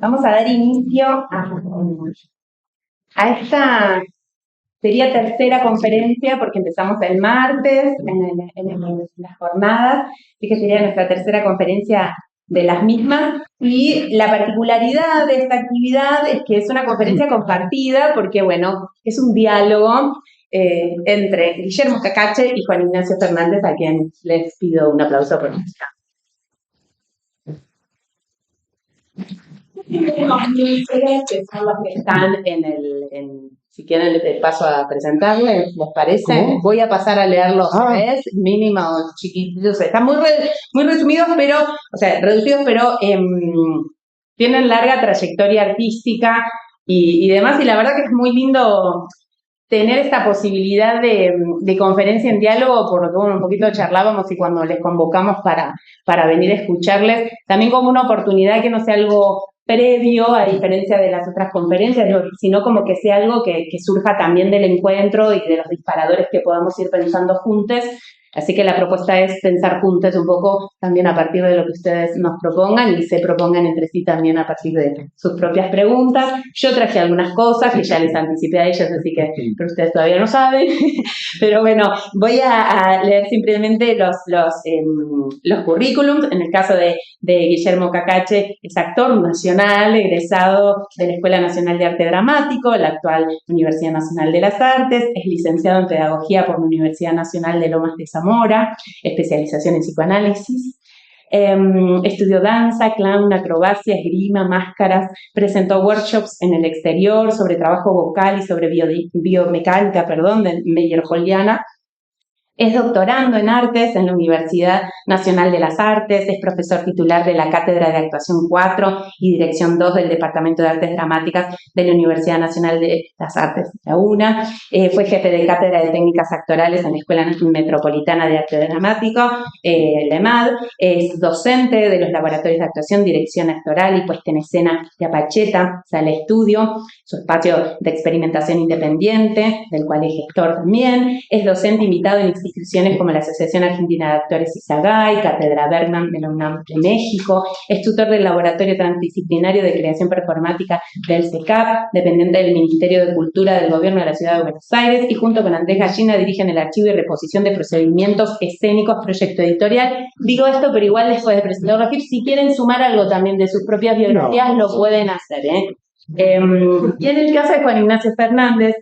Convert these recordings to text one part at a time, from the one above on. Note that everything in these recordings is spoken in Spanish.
Vamos a dar inicio a esta, sería tercera conferencia, porque empezamos el martes en las jornadas, así que sería nuestra tercera conferencia de las mismas, y la particularidad de esta actividad es que es una conferencia compartida, porque bueno, es un diálogo entre Guillermo Cacache y Juan Ignacio Fernández, a quien les pido un aplauso por nuestra. Que son los que están si quieren les paso a presentarles, ¿les parece? ¿Cómo? Voy a pasar a leerlos tres, mínimo, chiquititos, están muy resumidos, pero, o sea, reducidos, pero tienen larga trayectoria artística y demás, y la verdad que es muy lindo tener esta posibilidad de conferencia en diálogo, por lo que bueno, un poquito charlábamos y cuando les convocamos para venir a escucharles, también como una oportunidad que no sea algo previo, a diferencia de las otras conferencias, sino como que sea algo que surja también del encuentro y de los disparadores que podamos ir pensando juntos. Así que la propuesta es pensar juntos un poco también a partir de lo que ustedes nos propongan y se propongan entre sí también a partir de sus propias preguntas. Yo traje algunas cosas que ya les anticipé a ellas, así que pero ustedes todavía no saben. Pero bueno, voy a leer simplemente los currículums. En el caso de Guillermo Cacache, es actor nacional, egresado de la Escuela Nacional de Arte Dramático, la actual Universidad Nacional de las Artes, es licenciado en Pedagogía por la Universidad Nacional de Lomas de Zamora, especialización en psicoanálisis. Estudió danza, clown, acrobacia, esgrima, máscaras, presentó workshops en el exterior sobre trabajo vocal y sobre biomecánica, de Meyerholdiana. Es doctorando en artes en la Universidad Nacional de las Artes, es profesor titular de la Cátedra de Actuación 4 y Dirección 2 del Departamento de Artes Dramáticas de la Universidad Nacional de las Artes, la UNA. Fue jefe de Cátedra de Técnicas Actorales en la Escuela Metropolitana de Arte Dramático, la EMAD. Es docente de los laboratorios de actuación, dirección actoral y puesta en escena de Apacheta, Sala Estudio, su espacio de experimentación independiente, del cual es gestor también. Es docente invitado en instituciones como la Asociación Argentina de Actores ISAGAI, Cátedra Bergman de la UNAM de México, es tutor del Laboratorio Transdisciplinario de Creación Performática del CECAP, dependiente del Ministerio de Cultura del Gobierno de la Ciudad de Buenos Aires, y junto con Andrés Gallina dirigen el Archivo y Reposición de Procedimientos Escénicos, proyecto editorial. Digo esto, pero igual después de presentarlo, si quieren sumar algo también de sus propias biografías, lo pueden hacer, y en el caso de Juan Ignacio Fernández,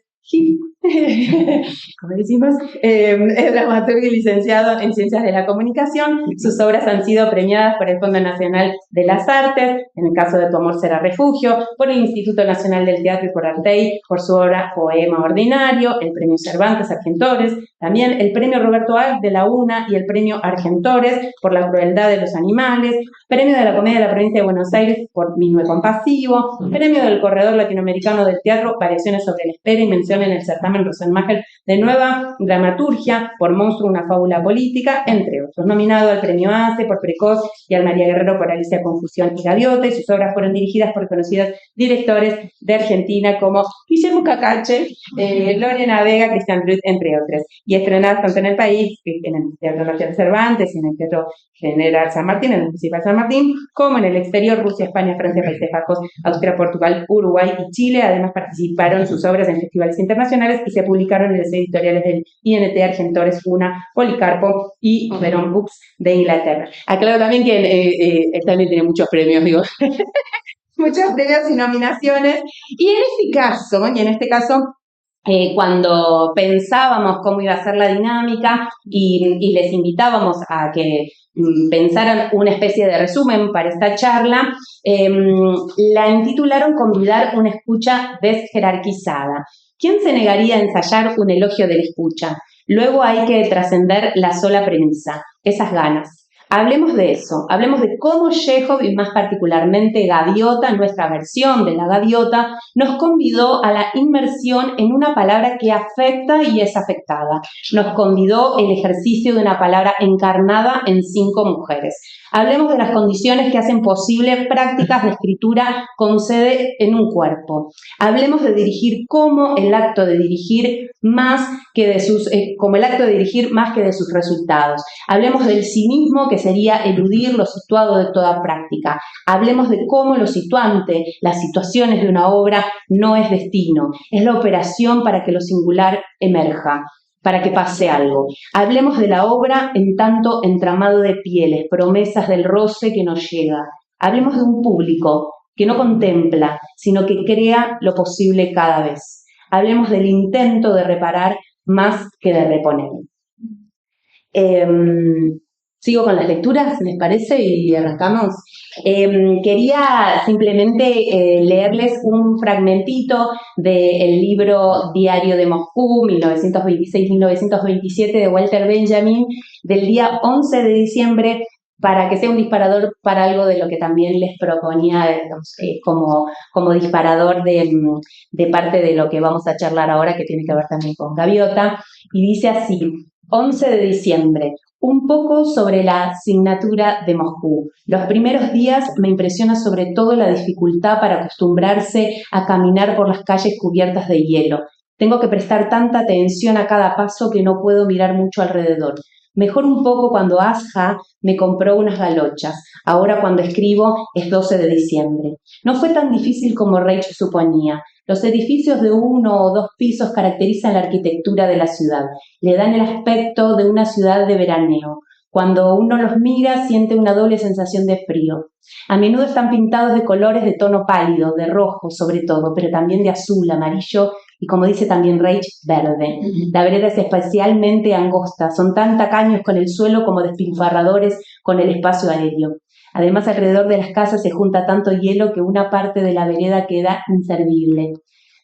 como decimos, es dramaturgo y licenciado en Ciencias de la Comunicación. Sus obras han sido premiadas por el Fondo Nacional de las Artes, en el caso de Tu amor será refugio, por el Instituto Nacional del Teatro y por Artey, por su obra Poema Ordinario, el Premio Cervantes Argentores, también el Premio Roberto Alf de la UNA y el Premio Argentores por la crueldad de los animales, Premio de la Comedia de la Provincia de Buenos Aires por Minué Compasivo, Premio del Corredor Latinoamericano del Teatro, Variaciones sobre la Espera y mención en el certamen Rosenmacher de Nueva Dramaturgia por Monstruo, una fábula política, entre otros. Nominado al Premio ACE por Precoz y al María Guerrero por Alicia Confusión y Gaviota, y sus obras fueron dirigidas por conocidos directores de Argentina como Guillermo Cacache, Lorena Vega, Cristian Ruiz, entre otros. Y estrenadas tanto en el país, en el Teatro Nacional Cervantes y en el Teatro General San Martín, en el Municipal San Martín, como en el exterior, Rusia, España, Francia, Países Bajos, Austria, Portugal, Uruguay y Chile. Además participaron sus obras en festivales internacionales y se publicaron en los editoriales del INT, Argentores, UNA, Policarpo y Verón Books de Inglaterra. Aclaro también que él también tiene muchos premios, muchos premios y nominaciones. Y en este caso, cuando pensábamos cómo iba a ser la dinámica y les invitábamos a que pensaran una especie de resumen para esta charla, la intitularon Convidar una escucha desjerarquizada. ¿Quién se negaría a ensayar un elogio de la escucha? Luego hay que trascender la sola premisa, esas ganas. Hablemos de eso, hablemos de cómo Chekhov y más particularmente Gaviota, nuestra versión de la Gaviota, nos convidó a la inmersión en una palabra que afecta y es afectada. Nos convidó el ejercicio de una palabra encarnada en 5 mujeres. Hablemos de las condiciones que hacen posible prácticas de escritura con sede en un cuerpo. Hablemos de dirigir como el acto de dirigir más como el acto de dirigir más que de sus resultados. Hablemos del cinismo, que sería eludir lo situado de toda práctica. Hablemos de cómo lo situante, las situaciones de una obra, no es destino, es la operación para que lo singular emerja, para que pase algo. Hablemos de la obra en tanto entramado de pieles, promesas del roce que nos llega. Hablemos de un público que no contempla, sino que crea lo posible cada vez. Hablemos del intento de reparar más que de reponer. Sigo con las lecturas, ¿les parece? Y arrancamos. Quería simplemente leerles un fragmentito del libro Diario de Moscú, 1926-1927, de Walter Benjamin, del día 11 de diciembre, para que sea un disparador para algo de lo que también les proponía como disparador de parte de lo que vamos a charlar ahora, que tiene que ver también con Gaviota. Y dice así: 11 de diciembre. Un poco sobre la asignatura de Moscú. Los primeros días me impresiona sobre todo la dificultad para acostumbrarse a caminar por las calles cubiertas de hielo. Tengo que prestar tanta atención a cada paso que no puedo mirar mucho alrededor. Mejor un poco cuando Asja me compró unas galochas. Ahora cuando escribo es 12 de diciembre. No fue tan difícil como Reich suponía. Los edificios de 1 o 2 pisos caracterizan la arquitectura de la ciudad. Le dan el aspecto de una ciudad de veraneo. Cuando uno los mira, siente una doble sensación de frío. A menudo están pintados de colores de tono pálido, de rojo sobre todo, pero también de azul, amarillo y, como dice también Reich, verde. La vereda es especialmente angosta. Son tan tacaños con el suelo como despilfarradores con el espacio aéreo. Además, alrededor de las casas se junta tanto hielo que una parte de la vereda queda inservible.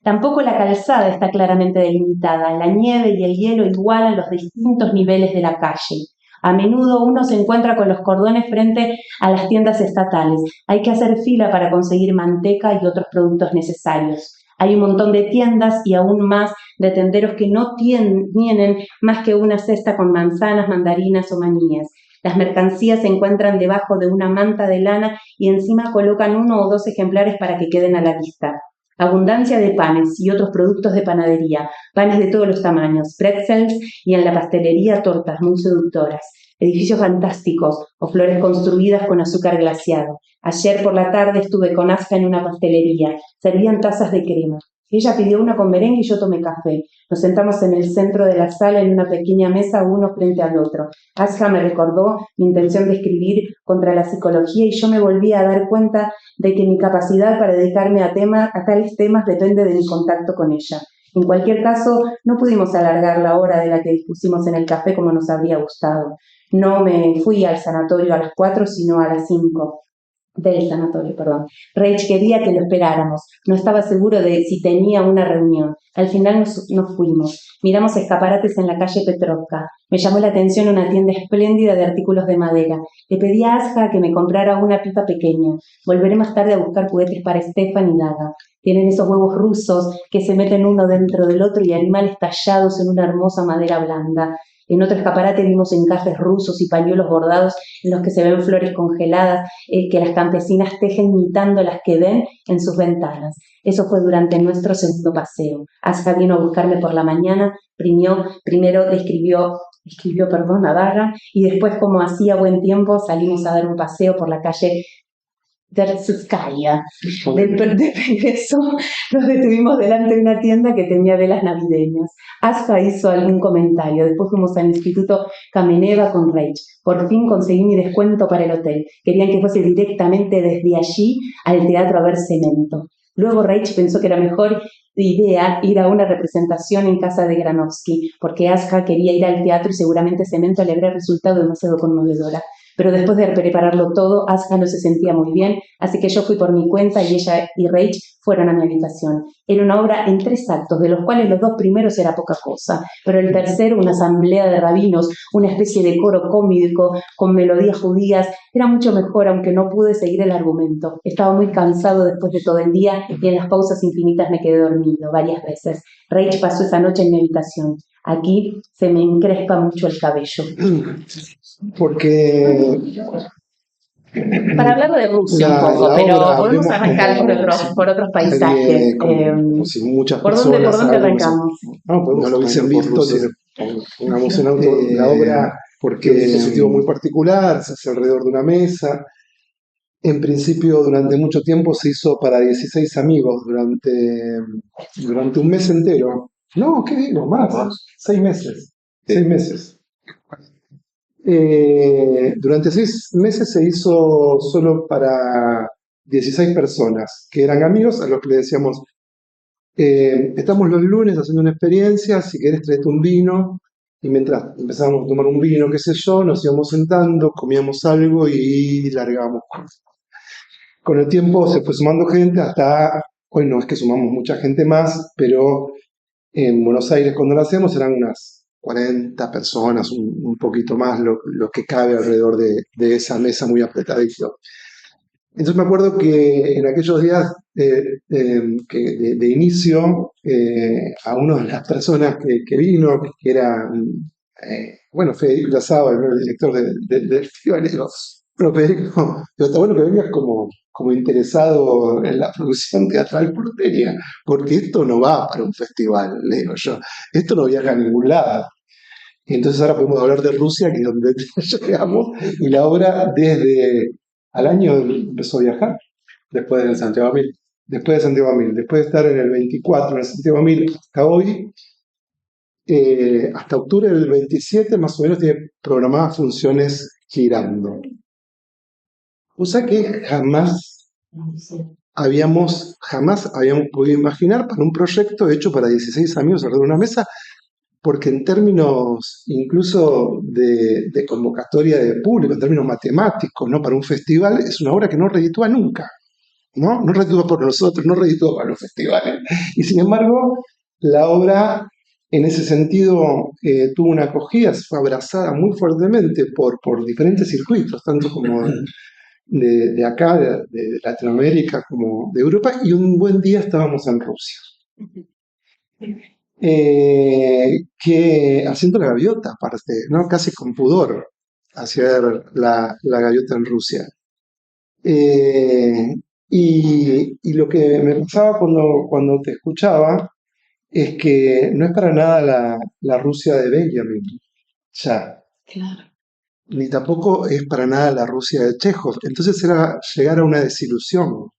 Tampoco la calzada está claramente delimitada. La nieve y el hielo igualan los distintos niveles de la calle. A menudo uno se encuentra con los cordones frente a las tiendas estatales. Hay que hacer fila para conseguir manteca y otros productos necesarios. Hay un montón de tiendas y aún más de tenderos que no tienen más que una cesta con manzanas, mandarinas o manías. Las mercancías se encuentran debajo de una manta de lana y encima colocan 1 o 2 ejemplares para que queden a la vista. Abundancia de panes y otros productos de panadería, panes de todos los tamaños, pretzels y en la pastelería tortas muy seductoras, edificios fantásticos o flores construidas con azúcar glaciado. Ayer por la tarde estuve con Asja en una pastelería, servían tazas de crema. Ella pidió una con merengue y yo tomé café. Nos sentamos en el centro de la sala en una pequeña mesa, uno frente al otro. Asja me recordó mi intención de escribir contra la psicología y yo me volví a dar cuenta de que mi capacidad para dedicarme a tales temas depende de mi contacto con ella. En cualquier caso, no pudimos alargar la hora de la que dispusimos en el café como nos habría gustado. No me fui al sanatorio a las 4, sino a las 5. Del sanatorio, perdón. Reich quería que lo esperáramos. No estaba seguro de si tenía una reunión. Al final nos fuimos. Miramos escaparates en la calle Petrovka. Me llamó la atención una tienda espléndida de artículos de madera. Le pedí a Asja que me comprara una pipa pequeña. Volveré más tarde a buscar juguetes para Stefan y Daga. Tienen esos huevos rusos que se meten uno dentro del otro y animales tallados en una hermosa madera blanda. En otro escaparate vimos encajes rusos y pañuelos bordados en los que se ven flores congeladas que las campesinas tejen imitando las que ven en sus ventanas. Eso fue durante nuestro segundo paseo. Asja vino a buscarme por la mañana, primero escribió a Daga y después, como hacía buen tiempo, salimos a dar un paseo por la calle Terzskaya. De regreso nos detuvimos delante de una tienda que tenía velas navideñas. Asja hizo algún comentario. Después fuimos al Instituto Kameneva con Reich. Por fin conseguí mi descuento para el hotel. Querían que fuese directamente desde allí al teatro a ver Cemento. Luego Reich pensó que era mejor idea ir a una representación en casa de Granovsky, porque Asja quería ir al teatro y seguramente Cemento le habría resultado demasiado conmovedora. Pero después de prepararlo todo, Asja no se sentía muy bien, así que yo fui por mi cuenta y ella y Reich fueron a mi habitación. Era una obra en 3 actos, de los cuales los 2 primeros era poca cosa, pero el tercero, una asamblea de rabinos, una especie de coro cómico con melodías judías, era mucho mejor, aunque no pude seguir el argumento. Estaba muy cansado después de todo el día y en las pausas infinitas me quedé dormido varias veces. Reich pasó esa noche en mi habitación. Aquí se me encrespa mucho el cabello. Porque Para hablar de Rusia un poco, pero podemos arrancar por otros paisajes. Muchas ¿Por personas, dónde arrancamos? No lo hubiesen visto, pongamos la obra porque es un dispositivo muy particular, se hace alrededor de una mesa. En principio, durante mucho tiempo se hizo para 16 amigos durante un mes entero. No, ¿qué digo? Más, 6 meses. 6 meses. Durante 6 meses se hizo solo para 16 personas, que eran amigos a los que le decíamos, estamos los lunes haciendo una experiencia, si querés traete un vino, y mientras empezábamos a tomar un vino, qué sé yo, nos íbamos sentando, comíamos algo y largábamos. Con el tiempo se fue sumando gente, hasta hoy no es que sumamos mucha gente más, pero en Buenos Aires cuando lo hacemos eran unas 40 personas, un poquito más lo que cabe alrededor de esa mesa muy apretadita. Entonces me acuerdo que en aquellos días de inicio, a una de las personas que vino, que era, Federico Lazaba, el director del festival, le digo, bueno, Federico, está bueno que vengas como interesado en la producción teatral porteña, porque esto no va para un festival, le digo yo, esto no viaja a ningún lado. Y entonces ahora podemos hablar de Rusia, que es donde llegamos, y la obra desde al año empezó a viajar. Después de Santiago Mil. Después de Santiago Mil. Después de estar en el 24 en Santiago Mil hasta hoy, hasta octubre del 27 más o menos tiene programadas funciones girando. O sea que jamás habíamos podido imaginar para un proyecto hecho para 16 amigos alrededor de una mesa, porque en términos incluso de convocatoria de público, en términos matemáticos, ¿no? Para un festival es una obra que no reditúa nunca, ¿no? No reditúa por nosotros, no reditúa para los festivales. Y sin embargo, la obra en ese sentido tuvo una acogida, fue abrazada muy fuertemente por diferentes circuitos, tanto como de acá, de Latinoamérica, como de Europa, y un buen día estábamos en Rusia. Que haciendo la gaviota, aparte, ¿no? Casi con pudor, hacer la gaviota en Rusia. Y lo que me pasaba cuando te escuchaba es que no es para nada la Rusia de Benjamin, ya. Claro. Ni tampoco es para nada la Rusia de Chekhov. Entonces era llegar a una desilusión.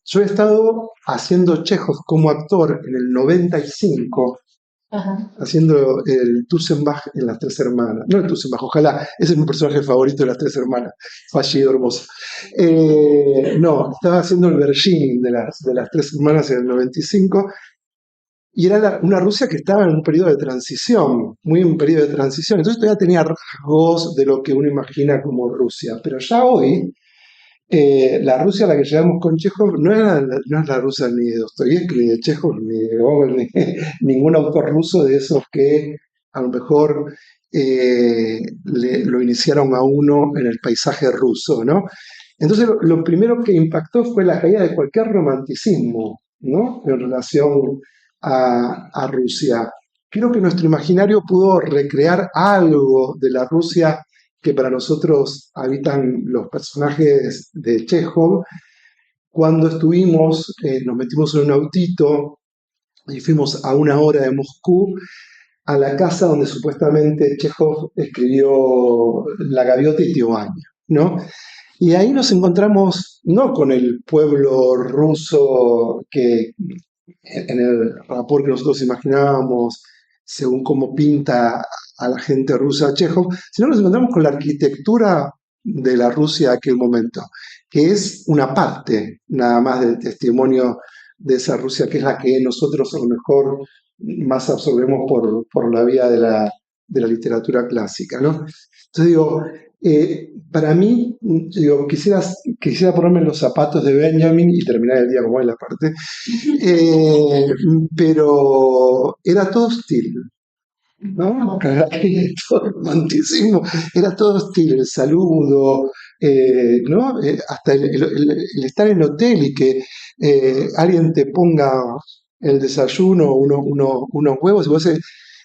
Yo he estado haciendo Chekhov como actor en el 95, haciendo el Tussenbach en Las Tres Hermanas. No el Tussenbach, ojalá, ese es mi personaje favorito de Las Tres Hermanas, fallido hermoso. No, estaba haciendo el Berginin de las Tres Hermanas en el 95, y era una Rusia que estaba en un periodo de transición, muy en un periodo de transición. Entonces todavía tenía rasgos de lo que uno imagina como Rusia, pero ya hoy la Rusia a la que llegamos con Chekhov no es la Rusia ni de Dostoyevsky, ni de Chekhov, ni de Gogol, ni ningún autor ruso de esos que a lo mejor lo iniciaron a uno en el paisaje ruso, ¿no? Entonces lo primero que impactó fue la caída de cualquier romanticismo, ¿no? En relación a Rusia. Creo que nuestro imaginario pudo recrear algo de la Rusia que para nosotros habitan los personajes de Chekhov. Cuando nos metimos en un autito y fuimos a 1 hora de Moscú a la casa donde supuestamente Chekhov escribió La Gaviota y Tiobaña, ¿no? Y ahí nos encontramos no con el pueblo ruso que en el rapport que nosotros imaginábamos, según cómo pinta a la gente rusa Chekhov, sino nos encontramos con la arquitectura de la Rusia de aquel momento, que es una parte nada más del testimonio de esa Rusia, que es la que nosotros a lo mejor más absorbemos por la vía de la literatura clásica, ¿no? Entonces digo, para mí, quisiera ponerme en los zapatos de Benjamin y terminar el día como él aparte, pero era todo hostil, ¿no? Todo romanticismo, era todo hostil, el saludo, ¿no? Hasta el estar en el hotel y que alguien te ponga el desayuno, unos huevos, y vos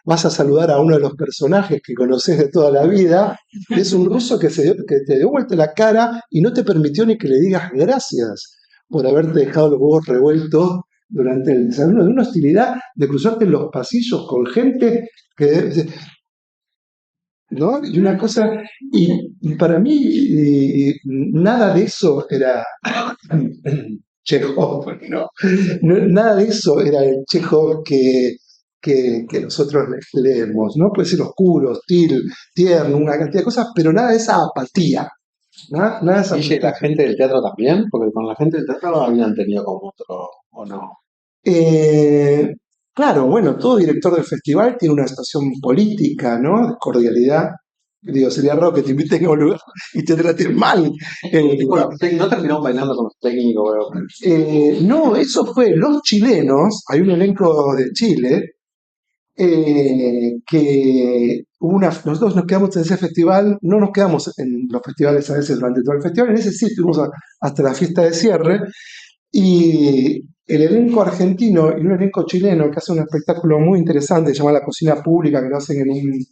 vas a saludar a uno de los personajes que conoces de toda la vida, y es un ruso que te dio vuelta la cara y no te permitió ni que le digas gracias por haberte dejado los huevos revueltos durante el desayuno, de una hostilidad de cruzarte en los pasillos con gente que, ¿no? Y una cosa, y para mí nada de eso era Chekhov, ¿no? Nada de eso era el Chekhov que nosotros leemos, ¿no? Puede ser oscuro, hostil, tierno, una cantidad de cosas, pero nada de esa apatía. Nada de esa Y la apatía. gente del teatro también, porque con la gente del teatro no habían tenido como otro, o no. Eh, claro, bueno, todo director del festival tiene una situación política, ¿no? De cordialidad. Digo, sería raro que te inviten a un lugar y te traten mal. Bueno, no terminaron bailando con los técnicos, weón. No, eso fue los chilenos, hay un elenco de Chile, que nosotros nos quedamos en ese festival, no nos quedamos en los festivales a veces durante todo el festival, en ese sí estuvimos hasta la fiesta de cierre, y el elenco argentino y un elenco chileno que hace un espectáculo muy interesante, se llama La Cocina Pública, que lo hacen en un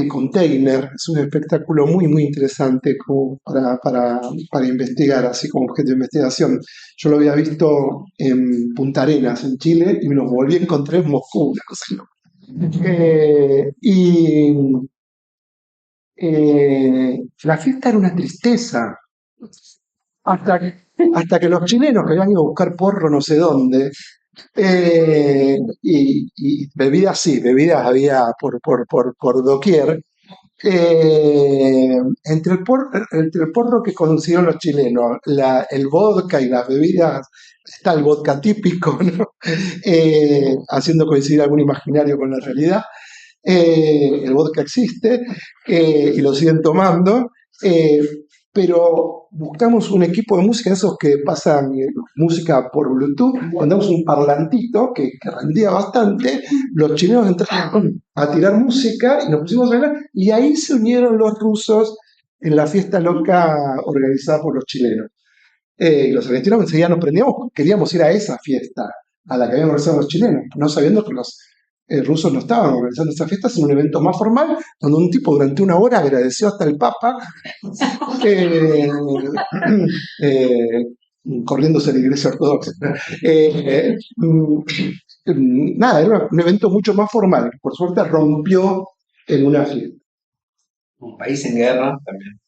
container, es un espectáculo muy, muy interesante como para investigar, así como objeto de investigación. Yo lo había visto en Punta Arenas, en Chile, y me lo volví a encontrar en Moscú, una cosa loca. Y la fiesta era una tristeza, hasta que los chilenos que habían ido a buscar porro no sé dónde, y bebidas sí, bebidas había por doquier, entre el porro que consiguieron los chilenos, el vodka y las bebidas, está el vodka típico, ¿no? Haciendo coincidir algún imaginario con la realidad. El vodka existe y lo siguen tomando, eh, pero buscamos un equipo de música, esos que pasan música por Bluetooth, mandamos un parlantito que rendía bastante, los chilenos entraron a tirar música y nos pusimos a bailar, y ahí se unieron los rusos en la fiesta loca organizada por los chilenos. Y los argentinos enseguida nos prendíamos, queríamos ir a esa fiesta a la que habían organizado los chilenos, no sabiendo que los rusos no estaban organizando esa fiesta, sino un evento más formal, donde un tipo durante una hora agradeció hasta el Papa, eh, eh, corriéndose a la iglesia ortodoxa. Nada, era un evento mucho más formal, que por suerte rompió en una fiesta. Un país en guerra también.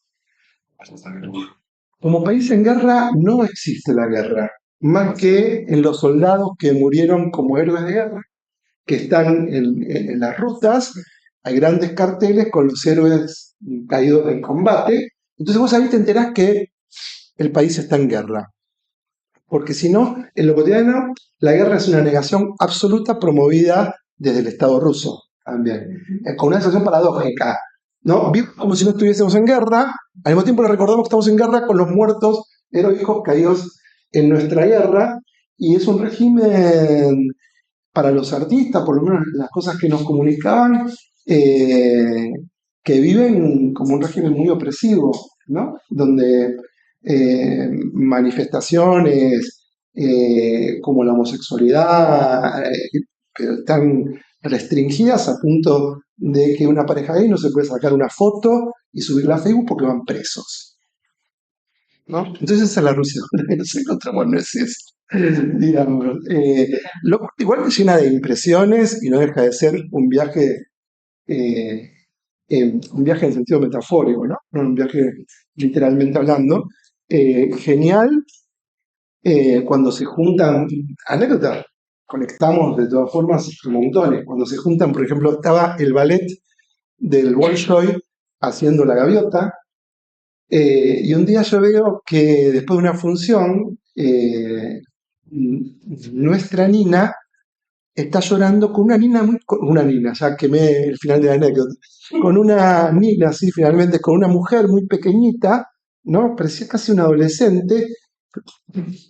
Como país en guerra no existe la guerra, más que en los soldados que murieron como héroes de guerra, que están en las rutas, hay grandes carteles con los héroes caídos en combate, entonces vos ahí te enterás que el país está en guerra. Porque si no, en lo cotidiano, la guerra es una negación absoluta promovida desde el Estado ruso también, con una situación paradójica, ¿no? Vivimos como si no estuviésemos en guerra, al mismo tiempo le recordamos que estamos en guerra con los muertos heroicos caídos en nuestra guerra, y es un régimen para los artistas, por lo menos las cosas que nos comunicaban, que viven como un régimen muy opresivo, ¿no? Donde manifestaciones como la homosexualidad están restringidas a punto de que una pareja gay no se puede sacar una foto y subirla a Facebook porque van presos, ¿no? Entonces esa es la Rusia con la que nos encontramos, no es eso. Digamos, igual que llena de impresiones y no deja de ser eh, un viaje en sentido metafórico, ¿no? No un viaje literalmente hablando. Genial cuando se juntan, anécdotas, conectamos de todas formas montones. Cuando se juntan, por ejemplo, estaba el ballet del Bolshoi haciendo La Gaviota, y un día yo veo que después de una función, nuestra Nina está llorando con una Nina, ya quemé el final de la anécdota, con una Nina, sí, finalmente, con una mujer muy pequeñita, ¿no? Parecía casi una adolescente,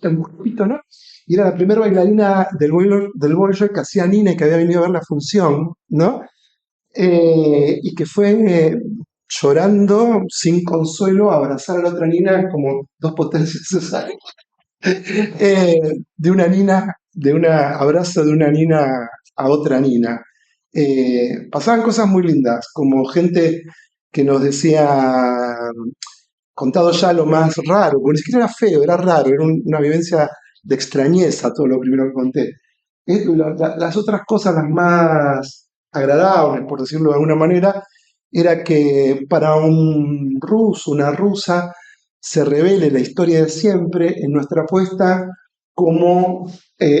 un grupito, ¿no? Y era la primera bailarina del Bolshoi que hacía Nina y que había venido a ver la función, ¿no? Y que fue llorando sin consuelo a abrazar a la otra Nina como dos potencias necesarias. De una Nina, de un abrazo de una Nina a otra Nina. pasaban cosas muy lindas, como gente que nos decía, contado ya lo más raro, porque ni siquiera era feo, era raro, era una vivencia de extrañeza todo lo primero que conté. Las otras cosas, las más agradables, por decirlo de alguna manera, era que para un ruso, una rusa, se revele la historia de siempre en nuestra apuesta como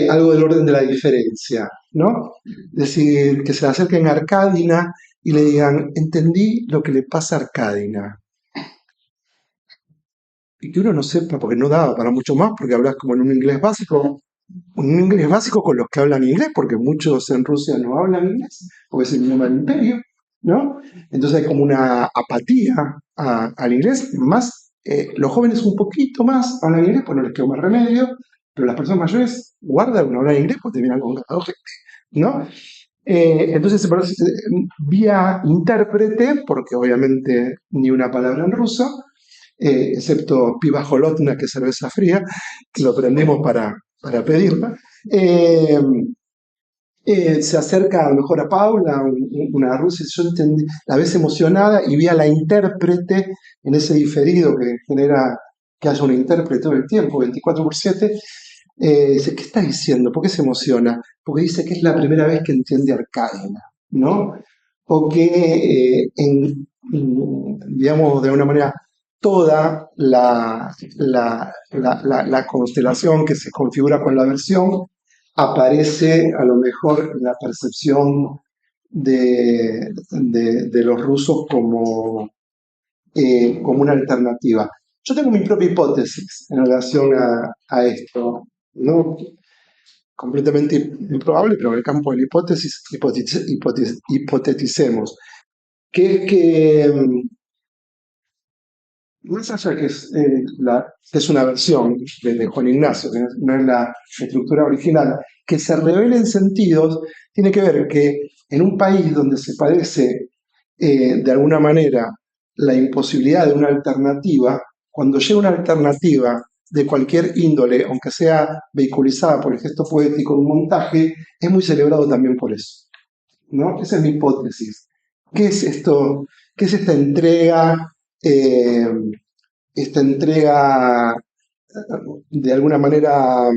algo del orden de la diferencia, ¿no? Es decir, que se le acerquen a Arcadina y le digan, entendí lo que le pasa a Arcadina. Y que uno no sepa, porque no daba para mucho más, porque hablas como en un inglés básico con los que hablan inglés, porque muchos en Rusia no hablan inglés, porque es el idioma del imperio, ¿no? Entonces hay como una apatía al inglés, más los jóvenes un poquito más hablan inglés, pues no les quedó más remedio, pero las personas mayores guardan no hablar inglés, pues te vienen con gente, ¿no? Entonces, vía intérprete, porque obviamente ni una palabra en ruso, excepto piba jolotna, que es cerveza fría, que lo prendemos para pedirla. Eh, Se acerca a lo mejor a Paula, una rusa, y yo entendí, la ves emocionada y vi a la intérprete en ese diferido que genera que haya un intérprete todo el tiempo, 24/7. Dice, ¿qué está diciendo? ¿Por qué se emociona? Porque dice que es la primera vez que entiende Arcadia, ¿no? O que, digamos, de alguna manera, toda la constelación que se configura con la versión aparece a lo mejor en la percepción de los rusos como una alternativa. Yo tengo mi propia hipótesis en relación a esto, ¿no? Completamente improbable, pero en el campo de la hipótesis hipoteticemos, que es que más allá que es una versión de Juan Ignacio, que no es la estructura original, que se revelen sentidos, tiene que ver que en un país donde se padece de alguna manera la imposibilidad de una alternativa, cuando llega una alternativa de cualquier índole, aunque sea vehiculizada por el gesto poético de un montaje, es muy celebrado también por eso, ¿no? Esa es mi hipótesis. ¿Qué es esto? ¿Qué es esta entrega? eh, Esta entrega de alguna manera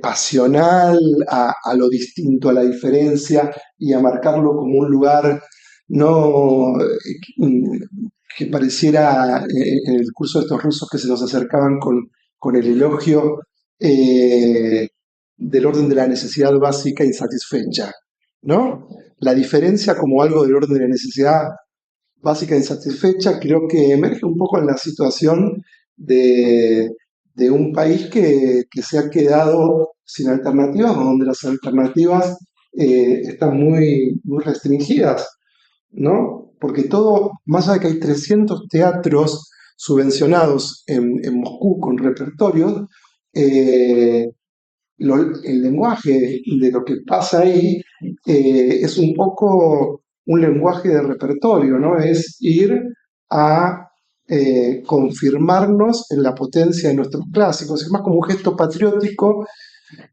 pasional a lo distinto, a la diferencia y a marcarlo como un lugar no que pareciera en el curso de estos rusos que se nos acercaban con el elogio del orden de la necesidad básica insatisfecha, ¿no? La diferencia como algo del orden de la necesidad básica insatisfecha, creo que emerge un poco en la situación de, de un país que se ha quedado sin alternativas, o donde las alternativas están muy restringidas, ¿no? Porque todo, más allá de que hay 300 teatros subvencionados en Moscú con repertorios, eh, el lenguaje de lo que pasa ahí es un poco un lenguaje de repertorio, ¿no? Es ir a confirmarnos en la potencia de nuestros clásicos, es más como un gesto patriótico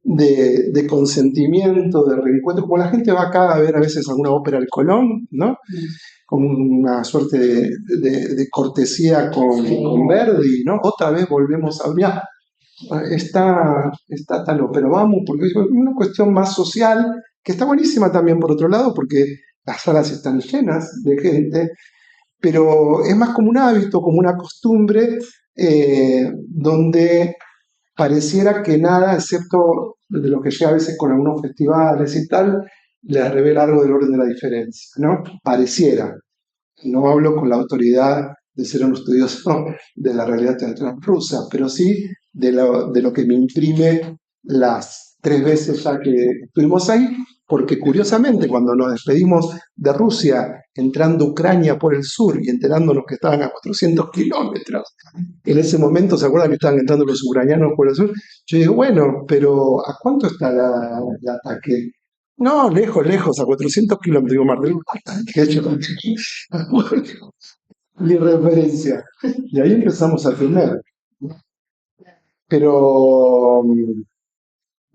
de consentimiento, de reencuentro, como la gente va acá a ver a veces alguna ópera del Colón, ¿no? Como una suerte de cortesía con Verdi, ¿no? Otra vez volvemos a hablar está tal, pero vamos, porque es una cuestión más social, que está buenísima también por otro lado, porque las salas están llenas de gente, pero es más como un hábito, como una costumbre, donde pareciera que nada, excepto de lo que llega a veces con algunos festivales y tal, les revela algo del orden de la diferencia, ¿no? Pareciera. No hablo con la autoridad de ser un estudioso de la realidad teatral rusa, pero sí de lo que me imprime las 3 veces ya que estuvimos ahí, porque curiosamente cuando nos despedimos de Rusia, entrando a Ucrania por el sur y enterándonos que estaban a 400 kilómetros, en ese momento, ¿se acuerdan que estaban entrando los ucranianos por el sur? Yo digo, bueno, pero ¿a cuánto está el ataque? No, lejos, lejos, a 400 kilómetros, digo, Mar del Plata, que yo mi referencia. Y ahí empezamos a filmar. Pero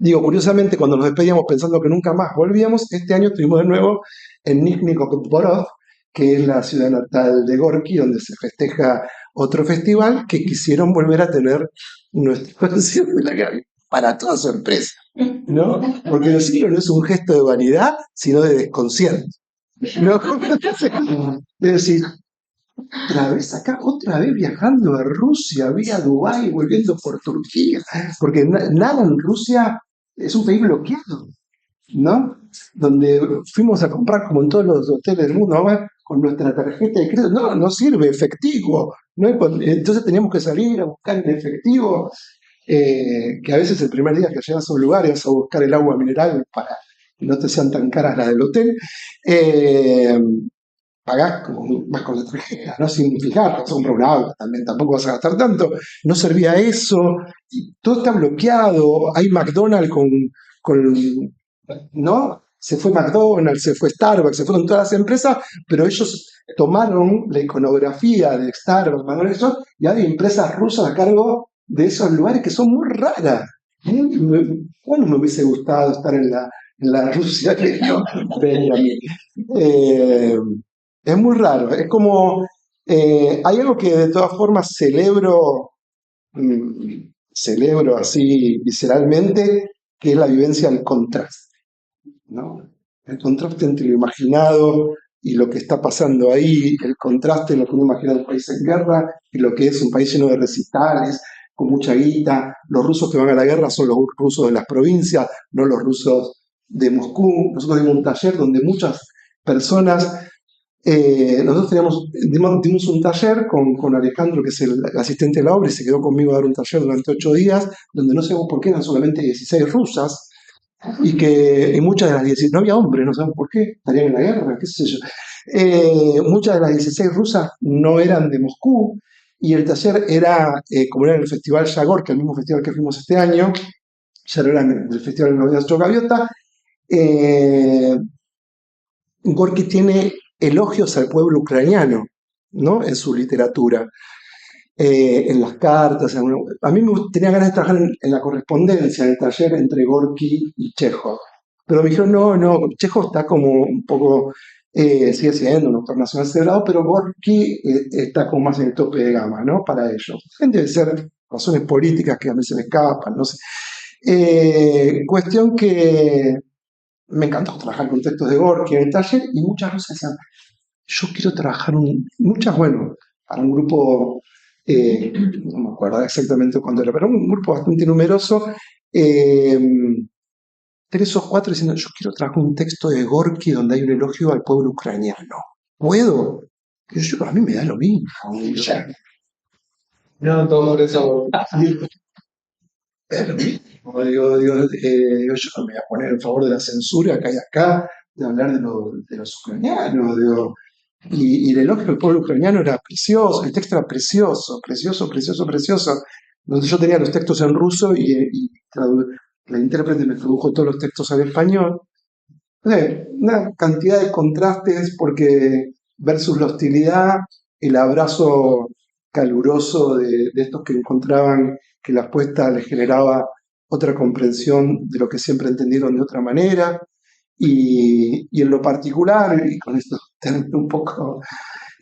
Digo, curiosamente, cuando nos despedíamos pensando que nunca más volvíamos, este año estuvimos de nuevo en Nizhny Novgorod, que es la ciudad natal de Gorky, donde se festeja otro festival que quisieron volver a tener nuestra canción de la calle para toda su empresa, ¿no? Porque el siglo no es un gesto de vanidad, sino de desconcierto, ¿no? Es decir, otra vez acá, otra vez viajando a Rusia, vía Dubái, volviendo por Turquía, porque nada en Rusia es un país bloqueado, ¿no? Donde fuimos a comprar, como en todos los hoteles del mundo, ahora con nuestra tarjeta de crédito, no sirve efectivo, ¿no? Entonces teníamos que salir a buscar en efectivo, que a veces el primer día que llegas a un lugar y vas a buscar el agua mineral para que no te sean tan caras las del hotel, eh, pagás como vas con la tarjeta, ¿no? Sin fijar, vas a comprar un auto también, tampoco vas a gastar tanto, no servía eso, y todo está bloqueado, hay McDonald's con ¿no? Se fue McDonald's, se fue Starbucks, se fueron todas las empresas, pero ellos tomaron la iconografía de Starbucks, McDonald's, y hay empresas rusas a cargo de esos lugares que son muy raras. Bueno, me hubiese gustado estar en la Rusia que yo venía a mí. Eh, es muy raro, es como, hay algo que de todas formas celebro así visceralmente, que es la vivencia del contraste, ¿no? El contraste entre lo imaginado y lo que está pasando ahí, el contraste en lo que uno imagina un país en guerra y lo que es un país lleno de recitales, con mucha guita. Los rusos que van a la guerra son los rusos de las provincias, no los rusos de Moscú. Nosotros dimos un taller donde muchas personas, nosotros dimos un taller con Alejandro, que es el asistente de la obra, y se quedó conmigo a dar un taller durante 8 días, donde no sabemos por qué eran solamente 16 rusas, y muchas de las 16, no había hombres, no sabemos por qué, estarían en la guerra, qué sé yo. Muchas de las 16 rusas no eran de Moscú, y el taller era, como era en el Festival Yagor, que es el mismo festival que fuimos este año, ya no era en el Festival de Novedad Gaviota. Gorky tiene elogios al pueblo ucraniano, ¿no? En su literatura, en las cartas. A mí tenía ganas de trabajar en la correspondencia, en el taller entre Gorky y Chekhov. Pero me dijeron, no, Chekhov está como un poco, sigue siendo un autor nacional celebrado, pero Gorky está como más en el tope de gama, ¿no? Para ellos. Debe ser razones políticas que a mí se me escapan, no sé. Cuestión que me encantó trabajar con textos de Gorky en el taller, y muchas veces decían, yo quiero trabajar muchas, bueno, para un grupo, no me acuerdo exactamente cuándo era, pero un grupo bastante numeroso, 3 o 4 diciendo, yo quiero trabajar un texto de Gorky donde hay un elogio al pueblo ucraniano. ¿Puedo? A mí me da lo mismo. No, todo por eso. Es lo mismo. Digo, yo no me voy a poner en favor de la censura que hay acá, de hablar de los ucranianos, digo. Y el elogio al pueblo ucraniano era precioso, el texto era precioso, precioso, precioso, precioso. Yo tenía los textos en ruso y la intérprete me tradujo todos los textos al español. Una cantidad de contrastes, porque versus la hostilidad, el abrazo caluroso de estos que encontraban que la apuesta les generaba otra comprensión de lo que siempre entendieron de otra manera. Y en lo particular, y con esto termino un poco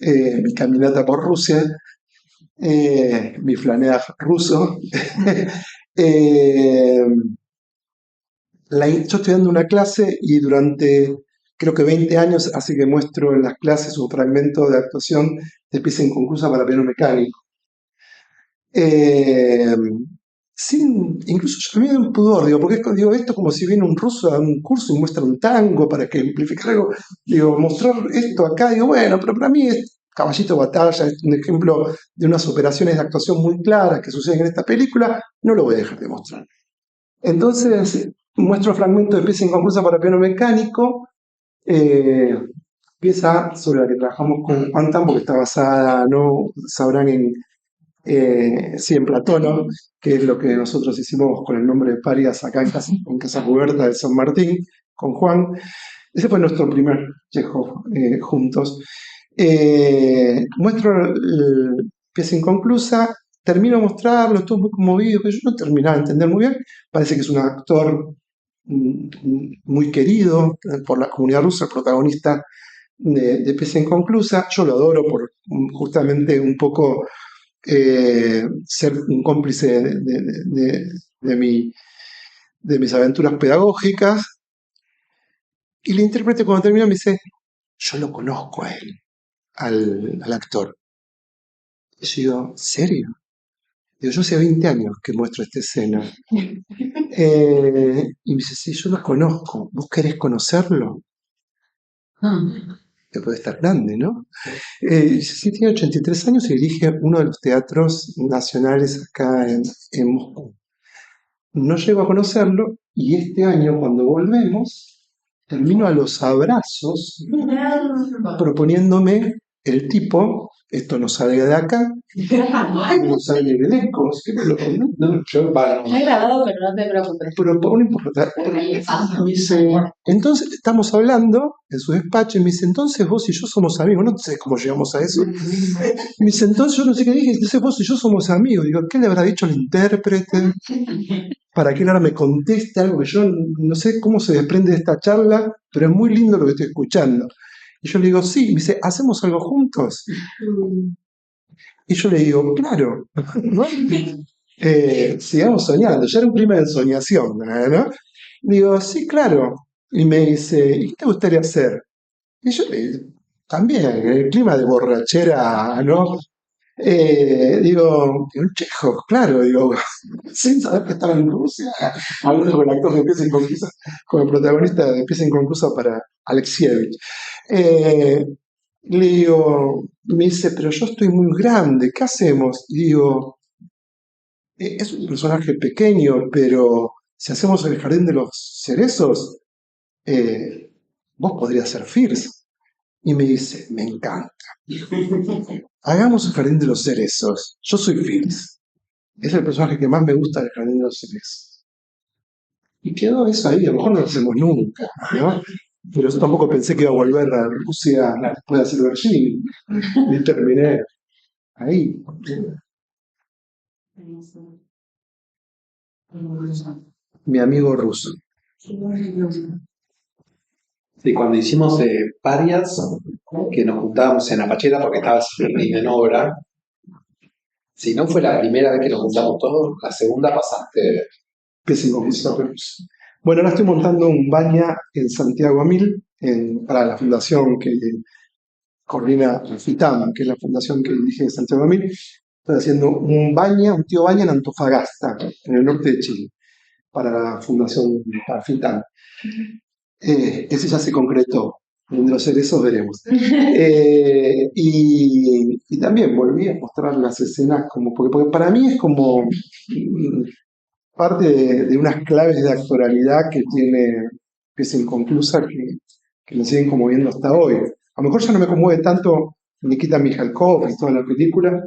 mi caminata por Rusia, mi flanea ruso, eh, yo estoy dando una clase y durante creo que 20 años hace que muestro en las clases un fragmento de actuación de pieza inconclusa para piano mecánico. Eh, Incluso yo también un pudor, digo, porque digo esto como si viene un ruso a un curso y muestra un tango para que amplificar algo, digo, mostrar esto acá, digo, bueno, pero para mí es Caballito de Batalla, es un ejemplo de unas operaciones de actuación muy claras que suceden en esta película, no lo voy a dejar de mostrar. Entonces, muestro fragmento de pieza inconclusa para piano mecánico, pieza sobre la que trabajamos con Juan Tambo, que está basada, no sabrán, sí, en Platón, ¿no? Que es lo que nosotros hicimos con el nombre de Parias acá en Casa Cubierta de San Martín, con Juan. Ese fue nuestro primer Chekhov juntos. Muestro pieza inconclusa, termino de mostrarlo, todo muy conmovido, pero yo no terminaba de entender muy bien. Parece que es un actor muy querido por la comunidad rusa, el protagonista de Pieza Inconclusa. Yo lo adoro por justamente un poco ser un cómplice de mis aventuras pedagógicas. Y el intérprete cuando termina me dice, yo lo conozco a él, al actor. Y yo digo, ¿serio? Digo, yo hace 20 años que muestro esta escena. Y me dice, sí, yo lo conozco. ¿Vos querés conocerlo? Que puede estar grande, ¿no? Sí, tiene 83 años y dirige uno de los teatros nacionales acá en Moscú. No llego a conocerlo y este año, cuando volvemos, termino a los abrazos proponiéndome el tipo, esto no salga de acá, no sale del eco, Yo, Está grabado, pero no te preocupes. propone me dice, entonces estamos hablando en su despacho y me dice, entonces vos y yo somos amigos, no sé cómo llegamos a eso. Me dice, entonces yo no sé qué dije, entonces vos y yo somos amigos. Digo, ¿qué le habrá dicho el intérprete? Para que él ahora me conteste algo que yo no sé cómo se desprende de esta charla, pero es muy lindo lo que estoy escuchando. Y yo le digo, sí, me dice, ¿hacemos algo juntos? Y yo le digo, claro, ¿no? Sigamos soñando, ya era un clima de ensoñación, ¿no? Digo, sí, claro. Y me dice, ¿y qué te gustaría hacer? Y yo también, en el clima de borrachera, ¿no? Digo, un Chekhov, claro, digo, sin saber que estaba en Rusia, hablando con el actor de Pieza Inconclusa, con el protagonista de Pieza Inconclusa para Alexievich. Eh, Le digo, me dice, pero yo estoy muy grande, ¿qué hacemos? Y digo, es un personaje pequeño, pero si hacemos el jardín de los cerezos, eh, vos podrías ser Fierce. Y me dice, me encanta. Hagamos el jardín de los cerezos. Yo soy Fierce. Es el personaje que más me gusta del jardín de los cerezos. Y quedó eso ahí, a lo mejor no lo hacemos nunca, ¿no? Pero yo tampoco pensé que iba a volver a Rusia después de hacer Berlín. Y terminé ahí. Mi amigo ruso. Sí, cuando hicimos Parias, que nos juntábamos en Apacheta porque estaba en obra, si no fue la primera vez que nos juntamos todos, la segunda pasaste. Pésimo. Bueno, ahora estoy montando un baña en Santiago a Mil para la fundación que coordina FITAM, que es la fundación que dirige Santiago a Mil. Estoy haciendo un baña, un tío baña en Antofagasta, en el norte de Chile, para la fundación, para FITAM. Ese ya se concretó. De los cerezos veremos. Y también volví a mostrar las escenas porque para mí es como parte de unas claves de actoralidad que tiene Pieza Inconclusa que me siguen conmoviendo hasta hoy. A lo mejor ya no me conmueve tanto Nikita Mikhalkov y toda la película,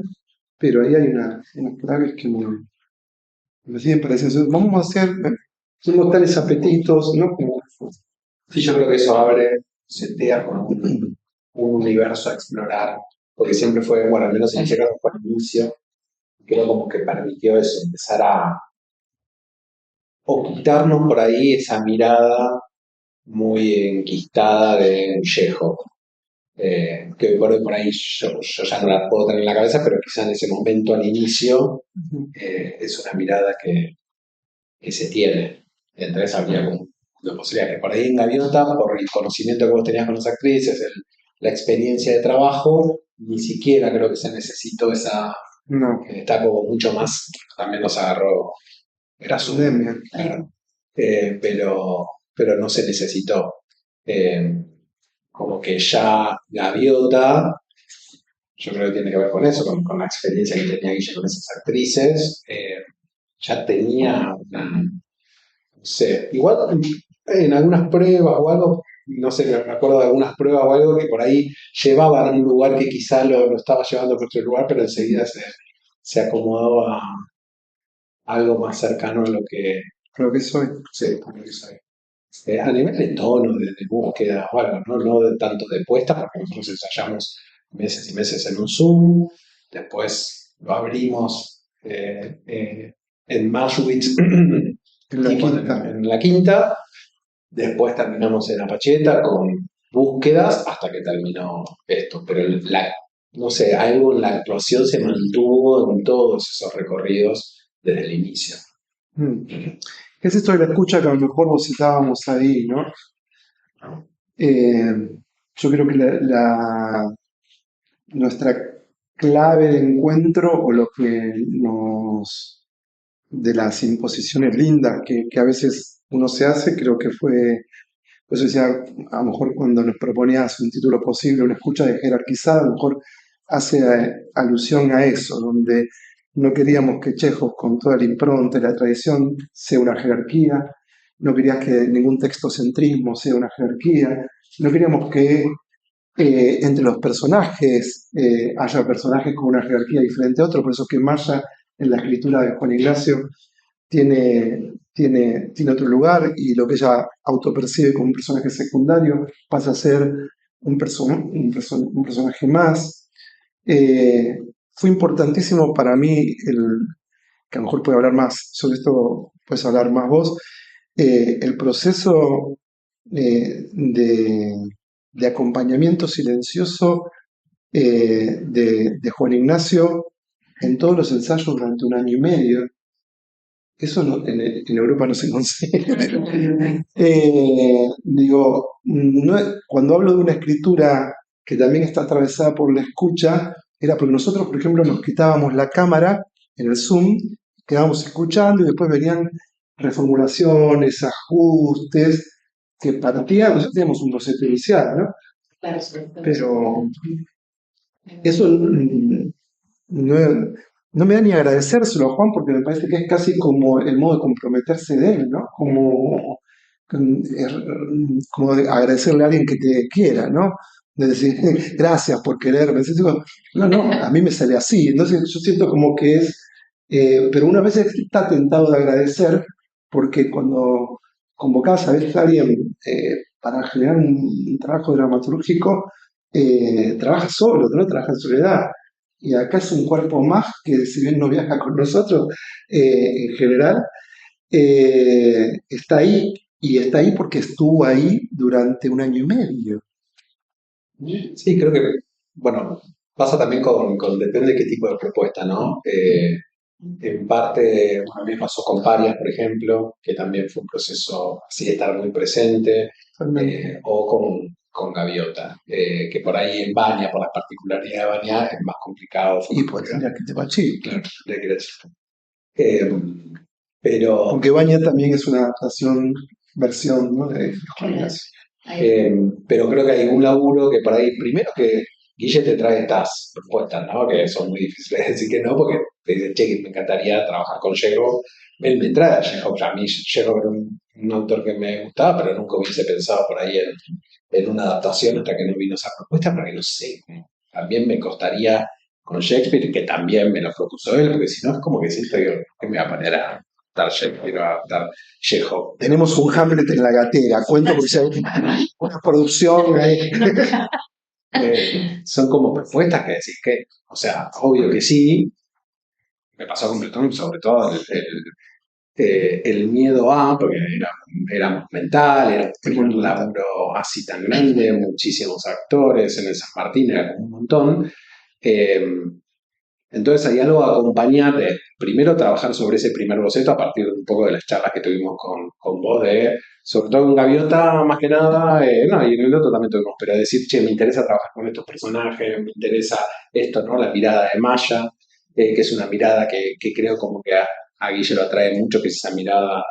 pero ahí hay unas claves que me siguen pareciendo. Vamos a hacer, tengo tales apetitos, ¿no? Sí, yo creo que eso setea con un universo a explorar, porque siempre fue, bueno, al menos en ese caso fue el inicio, creo como que permitió eso, empezar o quitarnos por ahí esa mirada muy enquistada de Chekhov, que hoy por ahí yo ya no la puedo tener en la cabeza, pero quizá en ese momento al inicio es una mirada que se tiene. Entonces había como la posibilidad que por ahí en Gaviota, por el conocimiento que vos tenías con las actrices, la experiencia de trabajo, ni siquiera creo que se necesitó esa. No. Está como mucho más, también nos agarró, era su Pandemia. claro. Pero no se necesitó. Como que ya Gaviota, yo creo que tiene que ver con eso, con la experiencia que tenía Guille con esas actrices, ya tenía una, no sé, igual en algunas pruebas o algo, no sé, me acuerdo de algunas pruebas o algo que por ahí llevaban a un lugar que quizá lo estaba llevando por otro lugar, pero enseguida se acomodaba a algo más cercano a lo que soy. sí, a lo que soy. A nivel de tono, de búsqueda o algo, no de tanto de puesta, porque nosotros ensayamos meses y meses en un Zoom, después lo abrimos en Maschwitz, En la quinta. en la quinta. Después terminamos en Apacheta con búsquedas hasta que terminó esto. Pero no sé, algo en la actuación se mantuvo en todos esos recorridos desde el inicio. ¿Qué es esto de la escucha que a lo mejor vos estábamos ahí, ¿no? Yo creo que nuestra clave de encuentro o lo que de las imposiciones lindas que a veces uno se hace, creo que fue, pues decía, a lo mejor cuando nos proponías un título posible, una escucha de jerarquizada, a lo mejor hace alusión a eso, donde no queríamos que Chekhov, con toda la impronta y la tradición, sea una jerarquía, no querías que ningún textocentrismo sea una jerarquía, no queríamos que entre los personajes haya personajes con una jerarquía diferente a otros, por eso que Maya en la escritura de Juan Ignacio tiene otro lugar y lo que ella autopercibe como un personaje secundario pasa a ser un personaje más. Fue importantísimo para mí, que a lo mejor puede hablar más sobre esto, puedes hablar más vos, el proceso de acompañamiento silencioso de Juan Ignacio en todos los ensayos durante 1 año y medio. Eso en Europa no se consigue. Digo, cuando hablo de una escritura que también está atravesada por la escucha, era porque nosotros, por ejemplo, nos quitábamos la cámara en el Zoom, quedábamos escuchando y después venían reformulaciones, ajustes, que partían, nosotros teníamos un boceto inicial, ¿no? Claro, sí. Pero eso no me da ni agradecérselo a Juan porque me parece que es casi como el modo de comprometerse de él, ¿no? Como de agradecerle a alguien que te quiera, ¿no? De decir, gracias por quererme. Entonces digo, no, a mí me sale así. Entonces yo siento como que pero una vez está tentado de agradecer porque cuando convocás a veces a alguien para generar un trabajo dramatúrgico, trabaja solo, no trabaja en soledad. Y acá es un cuerpo más que si bien no viaja con nosotros en general, está ahí y está ahí porque estuvo ahí durante 1 año y medio. Sí, creo que, bueno, pasa también depende de qué tipo de propuesta, ¿no? En parte, bueno, a mí me pasó con Parias, por ejemplo, que también fue un proceso así de estar muy presente, o con Gaviota, que por ahí en Baña, por las particularidades de Baña, es más complicado. Y pues tendría que te pachí. Claro, de que pero Aunque Baña también es una adaptación, versión, ¿no? De Juan Ignacio. pero creo que hay un laburo que por ahí, primero que Guille te trae estas propuestas, ¿no? Que son muy difíciles de decir que no, porque te dice, che, que me encantaría trabajar con Chekhov. Él me trae a Chekhov, a mí Chekhov era un autor que me gustaba, pero nunca hubiese pensado por ahí en una adaptación hasta que no vino esa propuesta, porque no sé, también me costaría con Shakespeare, que también me lo propuso él, porque si no es como que siento que me va a poner a adaptar Shakespeare o a adaptar Chekhov. Tenemos un Hamlet en la gatera, cuento porque hay una producción ahí. Son como propuestas que decís que, o sea, obvio que sí, me pasó con Bretón, sobre todo el miedo a, porque era mental, era un laburo así tan grande, muchísimos actores, en el San Martín era como un montón. Entonces hay algo a acompañar de, primero trabajar sobre ese primer boceto a partir de un poco de las charlas que tuvimos con vos, sobre todo con Gaviota más que nada, no, y en el otro también tuvimos, pero decir, che, me interesa trabajar con estos personajes, me interesa esto, ¿no? La mirada de Maya, que es una mirada que creo como que a Guille lo atrae mucho, que es esa mirada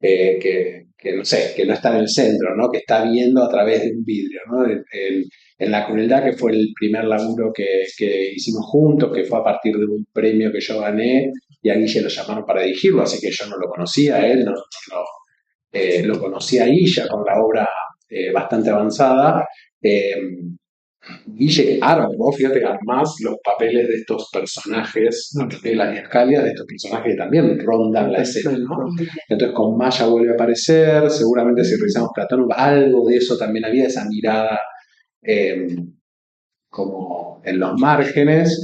que no sé, que no está en el centro, ¿no? Que está viendo a través de un vidrio, ¿no? En La Crueldad, que fue el primer laburo que hicimos juntos, que fue a partir de un premio que yo gané, y a Guille lo llamaron para dirigirlo, así que yo no lo conocía a él, lo conocí ahí ya con la obra bastante avanzada. Guille arma, vos fíjate, armás los papeles de estos personajes, de las escalias, de estos personajes que también rondan la escena, ¿no? Entonces con Maya vuelve a aparecer, seguramente si revisamos Platón, algo de eso también había, esa mirada como en los márgenes,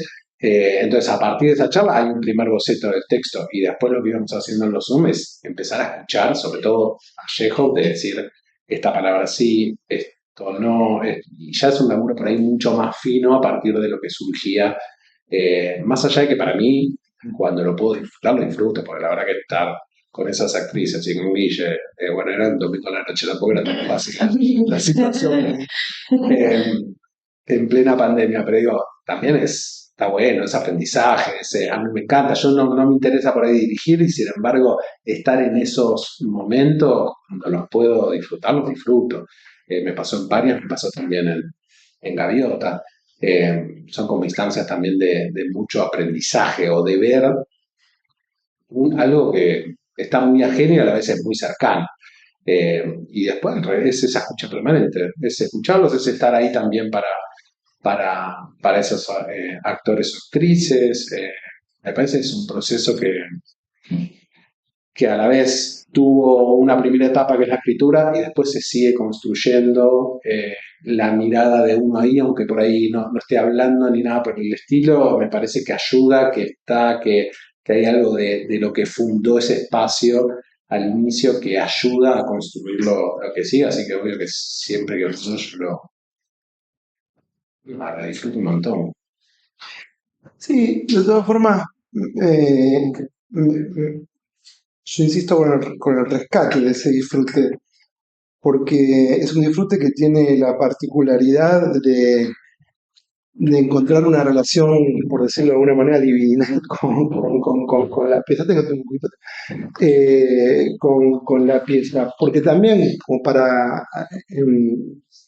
Entonces, a partir de esa charla hay un primer boceto del texto y después lo que íbamos haciendo en los Zoom es empezar a escuchar, sobre todo a Chekhov, de decir esta palabra sí, esto no, y ya es un laburo por ahí mucho más fino a partir de lo que surgía, más allá de que para mí, cuando lo puedo disfrutar, lo disfruto, porque la verdad que estar con esas actrices y con Guille, bueno, era un domingo a la noche, tampoco era tan fácil la situación en plena pandemia, pero digo, también está bueno, es aprendizaje, a mí me encanta, yo no me interesa por ahí dirigir y sin embargo estar en esos momentos, cuando los puedo disfrutar, los disfruto. Me pasó en Parias, me pasó también en Gaviota. Son como instancias también de mucho aprendizaje o de ver algo que está muy ajeno y a la vez es muy cercano. Y después al revés, es esa escucha permanente, es escucharlos, es estar ahí también para esos actores o actrices. Me parece que es un proceso que a la vez tuvo una primera etapa que es la escritura y después se sigue construyendo la mirada de uno ahí, aunque por ahí no esté hablando ni nada por el estilo, me parece que ayuda, que hay algo de lo que fundó ese espacio al inicio que ayuda a construir lo que sigue, así que obvio que siempre que yo la disfruto un montón. Sí, de todas formas, yo insisto con el rescate de ese disfrute, porque es un disfrute que tiene la particularidad de encontrar una relación, por decirlo de alguna manera, divina con la pieza. Tengo un poquito, con la pieza, porque también, como para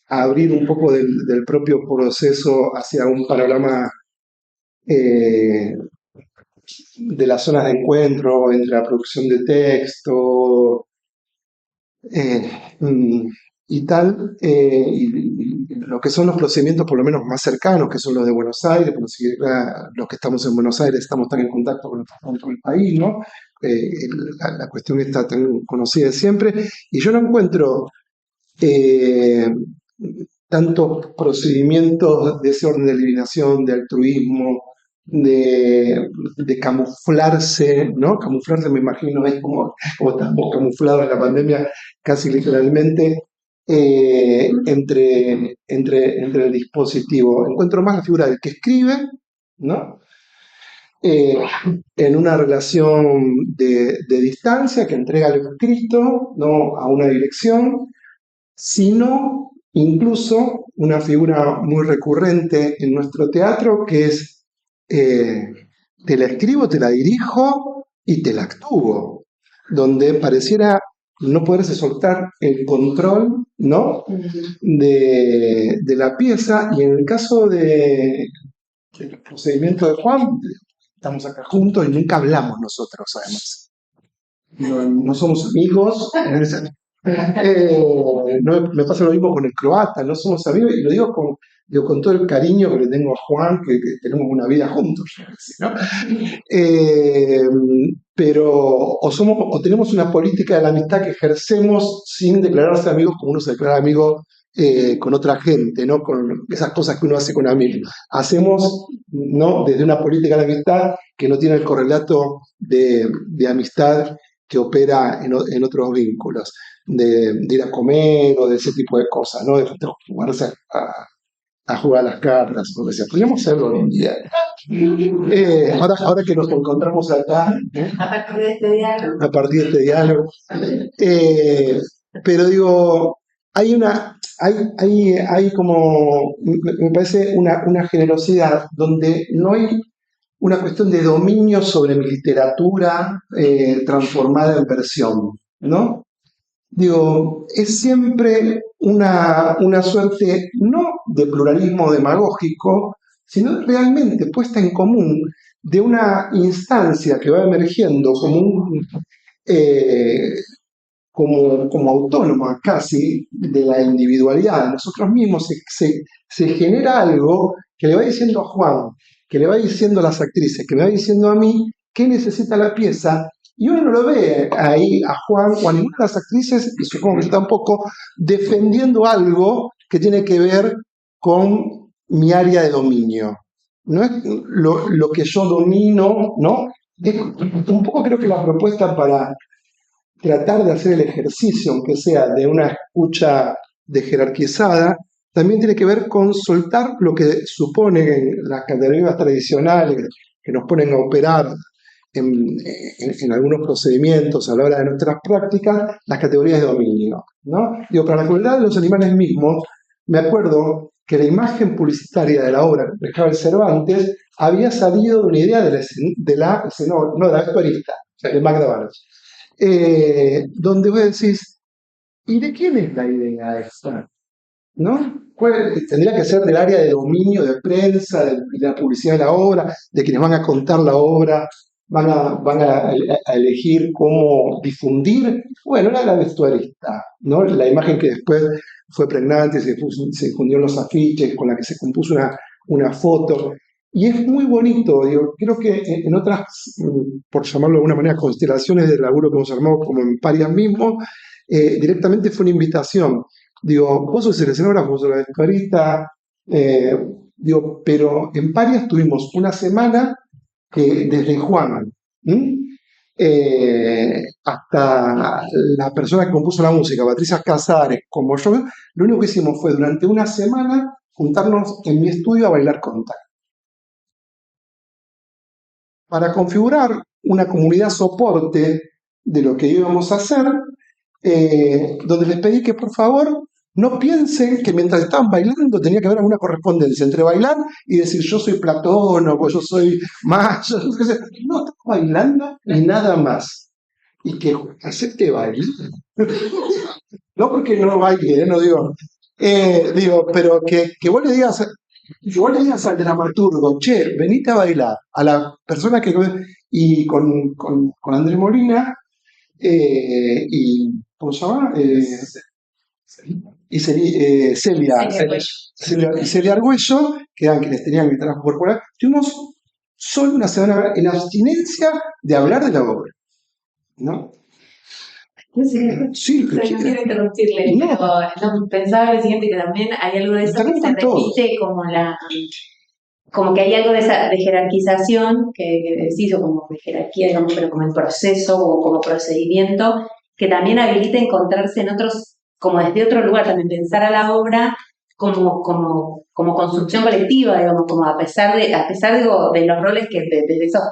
abrir un poco del propio proceso hacia un panorama de las zonas de encuentro entre la producción de texto eh, mm, y tal, y lo que son los procedimientos por lo menos más cercanos, que son los de Buenos Aires, por si los que estamos en Buenos Aires estamos tan en contacto con todo el país, ¿no? La cuestión está tan conocida de siempre, y yo no encuentro eh, tantos procedimientos de ese orden de eliminación, de altruismo, de camuflarse, ¿no? Camuflarse, me imagino, es como estamos camuflados en la pandemia, casi literalmente, entre el dispositivo. Encuentro más la figura del que escribe, ¿no? Eh, en una relación de distancia que entrega lo escrito, ¿no? A una dirección, sino incluso una figura muy recurrente en nuestro teatro que es te la escribo, te la dirijo y te la actúo, donde pareciera no poderse soltar el control, ¿no? de la pieza, y en el caso del procedimiento de Juan, estamos acá juntos y nunca hablamos nosotros, además. No somos amigos, me pasa lo mismo con el croata, no somos amigos, y lo digo con todo el cariño que le tengo a Juan, que tenemos una vida juntos, ¿no? Pero o tenemos una política de la amistad que ejercemos sin declararse amigos como uno se declara amigo con otra gente, ¿no? Con esas cosas que uno hace con amigos. Hacemos, ¿no? Desde una política de amistad que no tiene el correlato de amistad que opera en otros vínculos, de ir a comer o de ese tipo de cosas, ¿no? De jugarse a jugar a las cartas, o sea, podríamos hacerlo hoy en día. Ahora que nos encontramos acá, a partir de este diálogo, pero digo, hay como, me parece una generosidad donde no hay una cuestión de dominio sobre mi literatura transformada en versión, ¿no? Digo, es siempre una suerte no de pluralismo demagógico, sino realmente puesta en común de una instancia que va emergiendo eh, como autónoma casi de la individualidad de nosotros mismos. Se genera algo que le va diciendo a Juan, que le va diciendo a las actrices, que me va diciendo a mí qué necesita la pieza, y uno no lo ve ahí a Juan o a ninguna de las actrices, y supongo que yo tampoco, defendiendo algo que tiene que ver con mi área de dominio, no es lo que yo domino, ¿no? Es un poco creo que la propuesta para tratar de hacer el ejercicio, aunque sea de una escucha jerarquizada, también tiene que ver con soltar lo que suponen las categorías tradicionales que nos ponen a operar en algunos procedimientos a la hora de nuestras prácticas, las categorías de dominio, ¿no? Digo, para la crueldad de los animales mismos, me acuerdo que la imagen publicitaria de la obra que dejaba el Cervantes había salido de una idea de la vestuarista, de Magda Barros, donde vos decís, ¿y de quién es la idea esta? ¿No? Tendría que ser del área de dominio, de prensa, de la publicidad de la obra, de quienes van a contar la obra, van a elegir cómo difundir. Bueno, era la vestuarista, ¿no? La imagen que después fue pregnante, se difundió en los afiches, con la que se compuso una foto. Y es muy bonito, digo, creo que en otras, por llamarlo de alguna manera, constelaciones de laburo que hemos armado, como en Parias mismo, directamente fue una invitación. Digo, vos sos el escenógrafo, vos sos la vestuarista, digo, pero en Parias tuvimos una semana que desde Juan hasta la persona que compuso la música, Patricia Casares, como yo, lo único que hicimos fue durante una semana juntarnos en mi estudio a bailar contact. Para configurar una comunidad soporte de lo que íbamos a hacer, donde les pedí que por favor no piensen que mientras estaban bailando tenía que haber alguna correspondencia entre bailar y decir yo soy Platón o yo soy Mayo. No, estamos bailando y nada más. Y que acepte bailar. No porque no baile, no digo, pero que vos le digas al dramaturgo, che, venite a bailar, a la persona que... Y con Andrés Molina, y ¿cómo se llama? Celia Argüello, que eran quienes tenían el trabajo corporal, tuvimos solo una semana en abstinencia de hablar de la obra, ¿no? Sí, no quiero interrumpirle, pero no, pensaba lo siguiente, que también hay algo de eso que se repite como que hay algo de esa de jerarquización que decís, o como de jerarquía, digamos, pero como el proceso o como procedimiento, que también habilita encontrarse en otros, como desde otro lugar, también pensar a la obra como construcción colectiva, digamos, como a pesar digo, de los roles que, de esos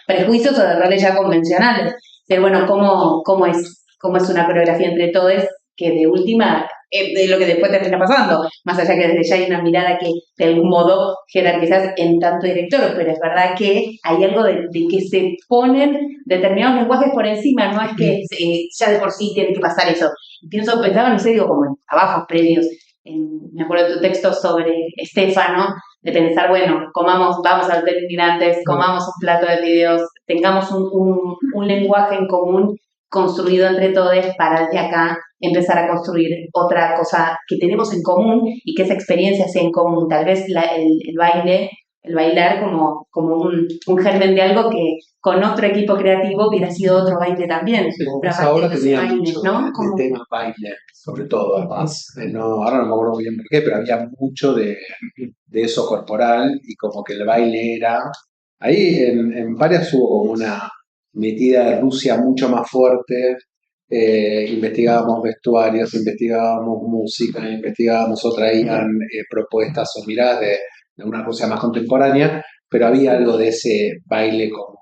prejuicios o de roles ya convencionales. Pero bueno, cómo es una coreografía entre todos, que de última, de lo que después termina pasando, más allá que desde ya hay una mirada que de algún modo jerarquizás en tanto director, pero es verdad que hay algo de que se ponen determinados lenguajes por encima, no es que ya de por sí tiene que pasar eso. Y pensaba, no sé, digo, como en trabajos previos, me acuerdo de tu texto sobre Estefano, de pensar, bueno, vamos a hotel migrantes, comamos un plato de fideos, tengamos un lenguaje en común construido entre todos para desde acá empezar a construir otra cosa que tenemos en común y que esa experiencia sea en común. Tal vez el bailar como un germen de algo que con otro equipo creativo hubiera sido otro baile también. Sí, pero ahora tenía mucho de tema baile, sobre todo, además. Ahora no me acuerdo muy bien por qué, pero había mucho de eso corporal y como que el baile era... Ahí en varias hubo como una metida de Rusia mucho más fuerte. Investigábamos vestuarios, investigábamos música, investigábamos o traían propuestas o miradas de una Rusia más contemporánea, pero había algo de ese baile como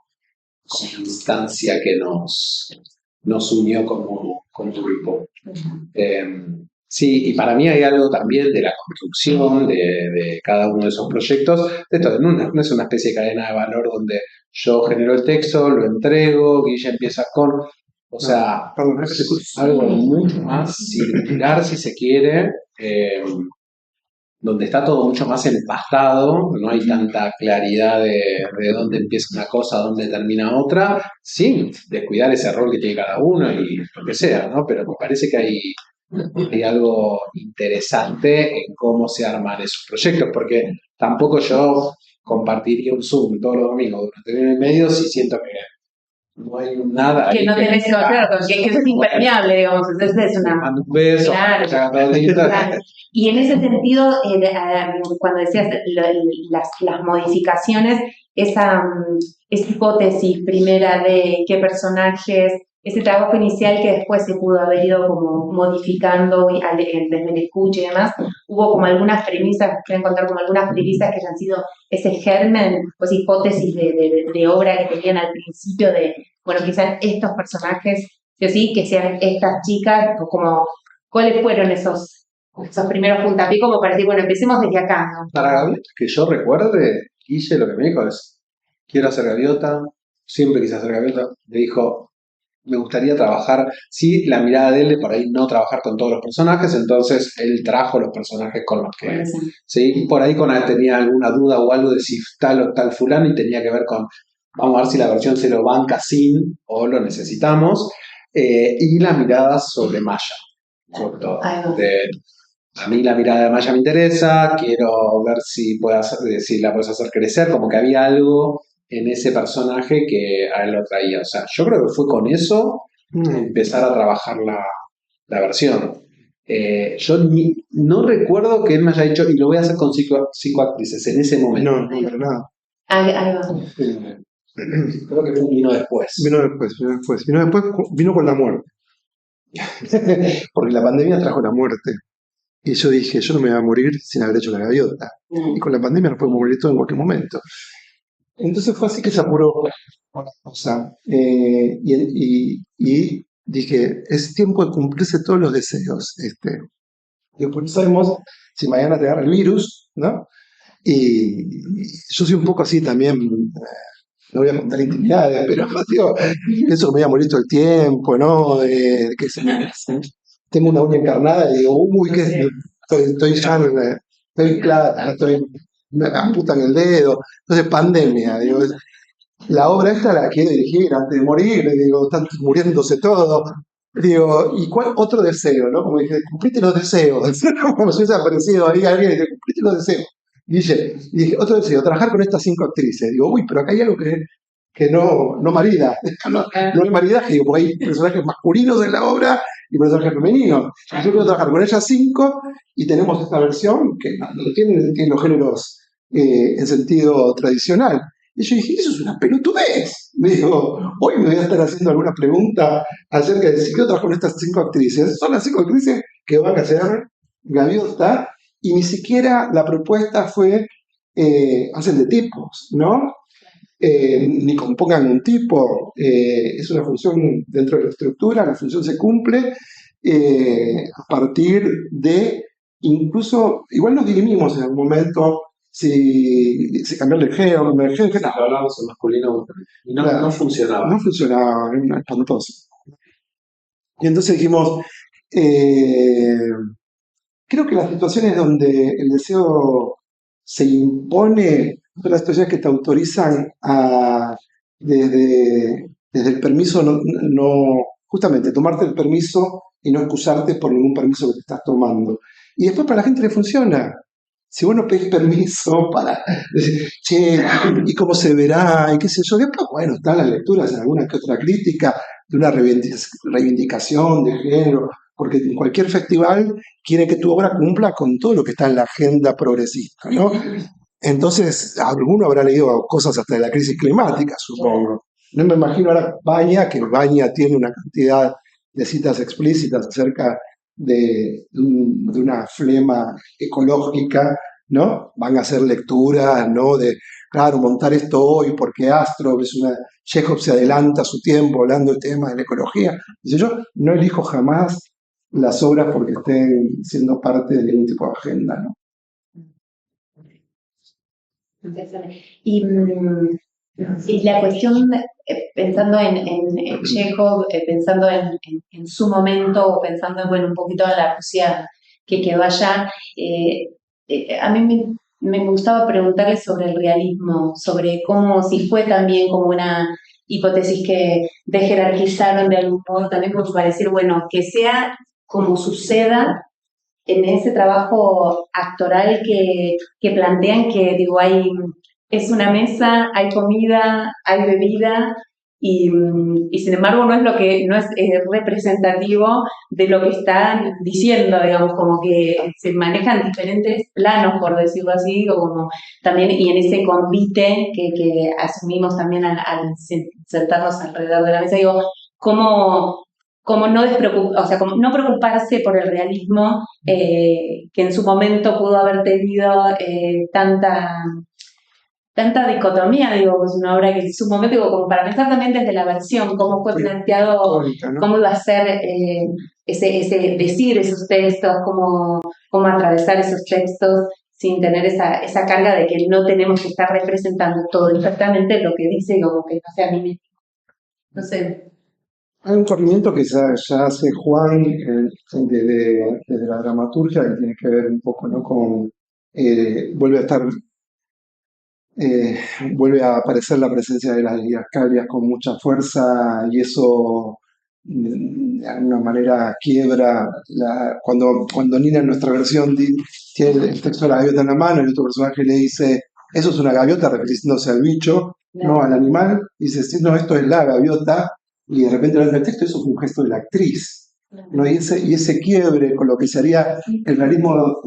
instancia que nos unió como grupo. Sí, y para mí hay algo también de la construcción de cada uno de esos proyectos. Esto no es una especie de cadena de valor donde yo genero el texto, lo entrego, Guille empieza con... O sea, algo mucho más circular, si se quiere, donde está todo mucho más empastado, no hay tanta claridad de dónde empieza una cosa, dónde termina otra, sin descuidar ese rol que tiene cada uno y lo que sea, ¿no? Pero me parece que hay algo interesante en cómo se arman esos proyectos, porque tampoco yo compartiría un Zoom todos los domingos durante un año y medio si siento no hay nada. Que no tenés, claro, que eso es impermeable, digamos, entonces es una... Mando un beso, Claro. Claro. Y en ese sentido, cuando decías las modificaciones, esa hipótesis primera de qué personajes, ese trabajo inicial que después se pudo haber ido como modificando desde el escucha y demás, hubo como algunas premisas, quieren contar como algunas premisas que hayan sido ese germen, pues hipótesis de obra que tenían al principio de, bueno, quizás estos personajes, sí o sí, que sean estas chicas, o como, ¿cuáles fueron esos primeros puntapiés como para decir, bueno, empecemos desde acá, ¿no? Para Gaviota, que yo recuerde, Guille lo que me dijo es, quiero hacer Gaviota, siempre quise hacer Gaviota, me dijo, me gustaría trabajar, sí, la mirada de él de por ahí no trabajar con todos los personajes, entonces él trajo los personajes con los que, sí, por ahí tenía alguna duda o algo de si tal o tal fulano y tenía que ver con, vamos a ver si la versión se lo banca sin o lo necesitamos, y la mirada sobre Maya, sobre todo. A mí la mirada de Maya me interesa, quiero ver si la puedes hacer crecer, como que había algo en ese personaje que a él lo traía. O sea, yo creo que fue con eso empezar a trabajar la versión. Yo no recuerdo que él me haya dicho, y lo voy a hacer con cinco actrices en ese momento. No, para nada. Ahí va. Creo que vino después. Vino con la muerte. Porque la pandemia trajo la muerte. Y yo dije, yo no me voy a morir sin haber hecho la gaviota. Y con la pandemia nos podemos morir todo en cualquier momento. Entonces fue así que se apuró con la cosa. Y dije, es tiempo de cumplirse todos los deseos. Después no sabemos si mañana te agarra el virus, ¿no? Y yo soy un poco así también, no voy a contar intimidades, pero digo, pienso que me voy a morir todo el tiempo, ¿no? Tengo una uña encarnada y digo, uy, que estoy clara, me amputan el dedo. Entonces, pandemia, digo, la obra esta la quiero dirigir antes de morir, digo, están muriéndose todos. Digo, ¿y cuál otro deseo, no? Como dije, cumplite los deseos. Como si hubiese aparecido ahí alguien y dice, cumplite los deseos. Y dije, otro deseo, trabajar con estas 5 actrices. Digo, uy, pero acá hay algo que no marida. No hay maridaje, digo, porque hay personajes masculinos en la obra y personajes femeninos. Yo quiero trabajar con ellas 5 y tenemos esta versión que no tiene los géneros en sentido tradicional. Y yo dije, eso es una pelotudez. Me digo, hoy me voy a estar haciendo alguna pregunta acerca de si quiero trabajar con estas 5 actrices. Son las 5 actrices que van a hacer Gaviota y ni siquiera la propuesta fue hacen de tipos, ¿no? Ni compongan un tipo. Es una función dentro de la estructura, la función se cumple a partir de, incluso, igual nos dirimimos en algún momento si cambiarle el género, Hablamos en masculino y no funcionaba. No funcionaba, era espantoso. Y entonces dijimos, creo que las situaciones donde el deseo se impone son las situaciones que te autorizan a, desde el permiso, justamente tomarte el permiso y no excusarte por ningún permiso que te estás tomando. Y después para la gente le funciona. Si vos no pedís permiso para decir, che, ¿y cómo se verá? Y qué sé yo. Después, bueno, están las lecturas en alguna que otra crítica de una reivindicación de género, porque en cualquier festival quiere que tu obra cumpla con todo lo que está en la agenda progresista, ¿no? Entonces, alguno habrá leído cosas hasta de la crisis climática, supongo. No me imagino ahora que Baña tiene una cantidad de citas explícitas acerca de una flema ecológica, ¿no? Van a hacer lecturas, ¿no? De, claro, montar esto hoy porque Astrov Chekhov se adelanta a su tiempo hablando del tema de la ecología. Dice, yo no elijo jamás las obras porque estén siendo parte de ningún tipo de agenda, ¿no? Y la cuestión, pensando en Chekhov, pensando en su momento, pensando bueno, un poquito en la Rusia que quedó allá, a mí me gustaba preguntarle sobre el realismo, sobre cómo, si fue también como una hipótesis que desjerarquizaron de algún modo, también como para decir, bueno, que sea como suceda en ese trabajo actoral que plantean que, digo, es una mesa, hay comida, hay bebida, y sin embargo no es representativo de lo que están diciendo, digamos, como que se manejan diferentes planos, por decirlo así, o como también, y en ese convite que asumimos también al sentarnos alrededor de la mesa, digo, como no o sea, como no preocuparse por el realismo que en su momento pudo haber tenido tanta dicotomía, digo, es una obra que en su momento, digo, como para pensar también desde la versión, cómo fue planteado, ¿no? Cómo iba a ser ese decir esos textos, cómo atravesar esos textos sin tener esa carga de que no tenemos que estar representando todo exactamente lo que dice, como que no sea mimético. No sé. Hay un corrimiento que ya hace Juan desde la dramaturgia que tiene que ver un poco, ¿no? Con vuelve a estar vuelve a aparecer la presencia de las didascalias con mucha fuerza y eso de alguna manera quiebra cuando Nina en nuestra versión tiene el texto de la gaviota en la mano y otro personaje le dice eso es una gaviota refiriéndose al bicho, no al animal, y dice sí, no, esto es la gaviota y de repente en el texto eso es un gesto de la actriz, ¿no? Y ese quiebre con lo que sería el realismo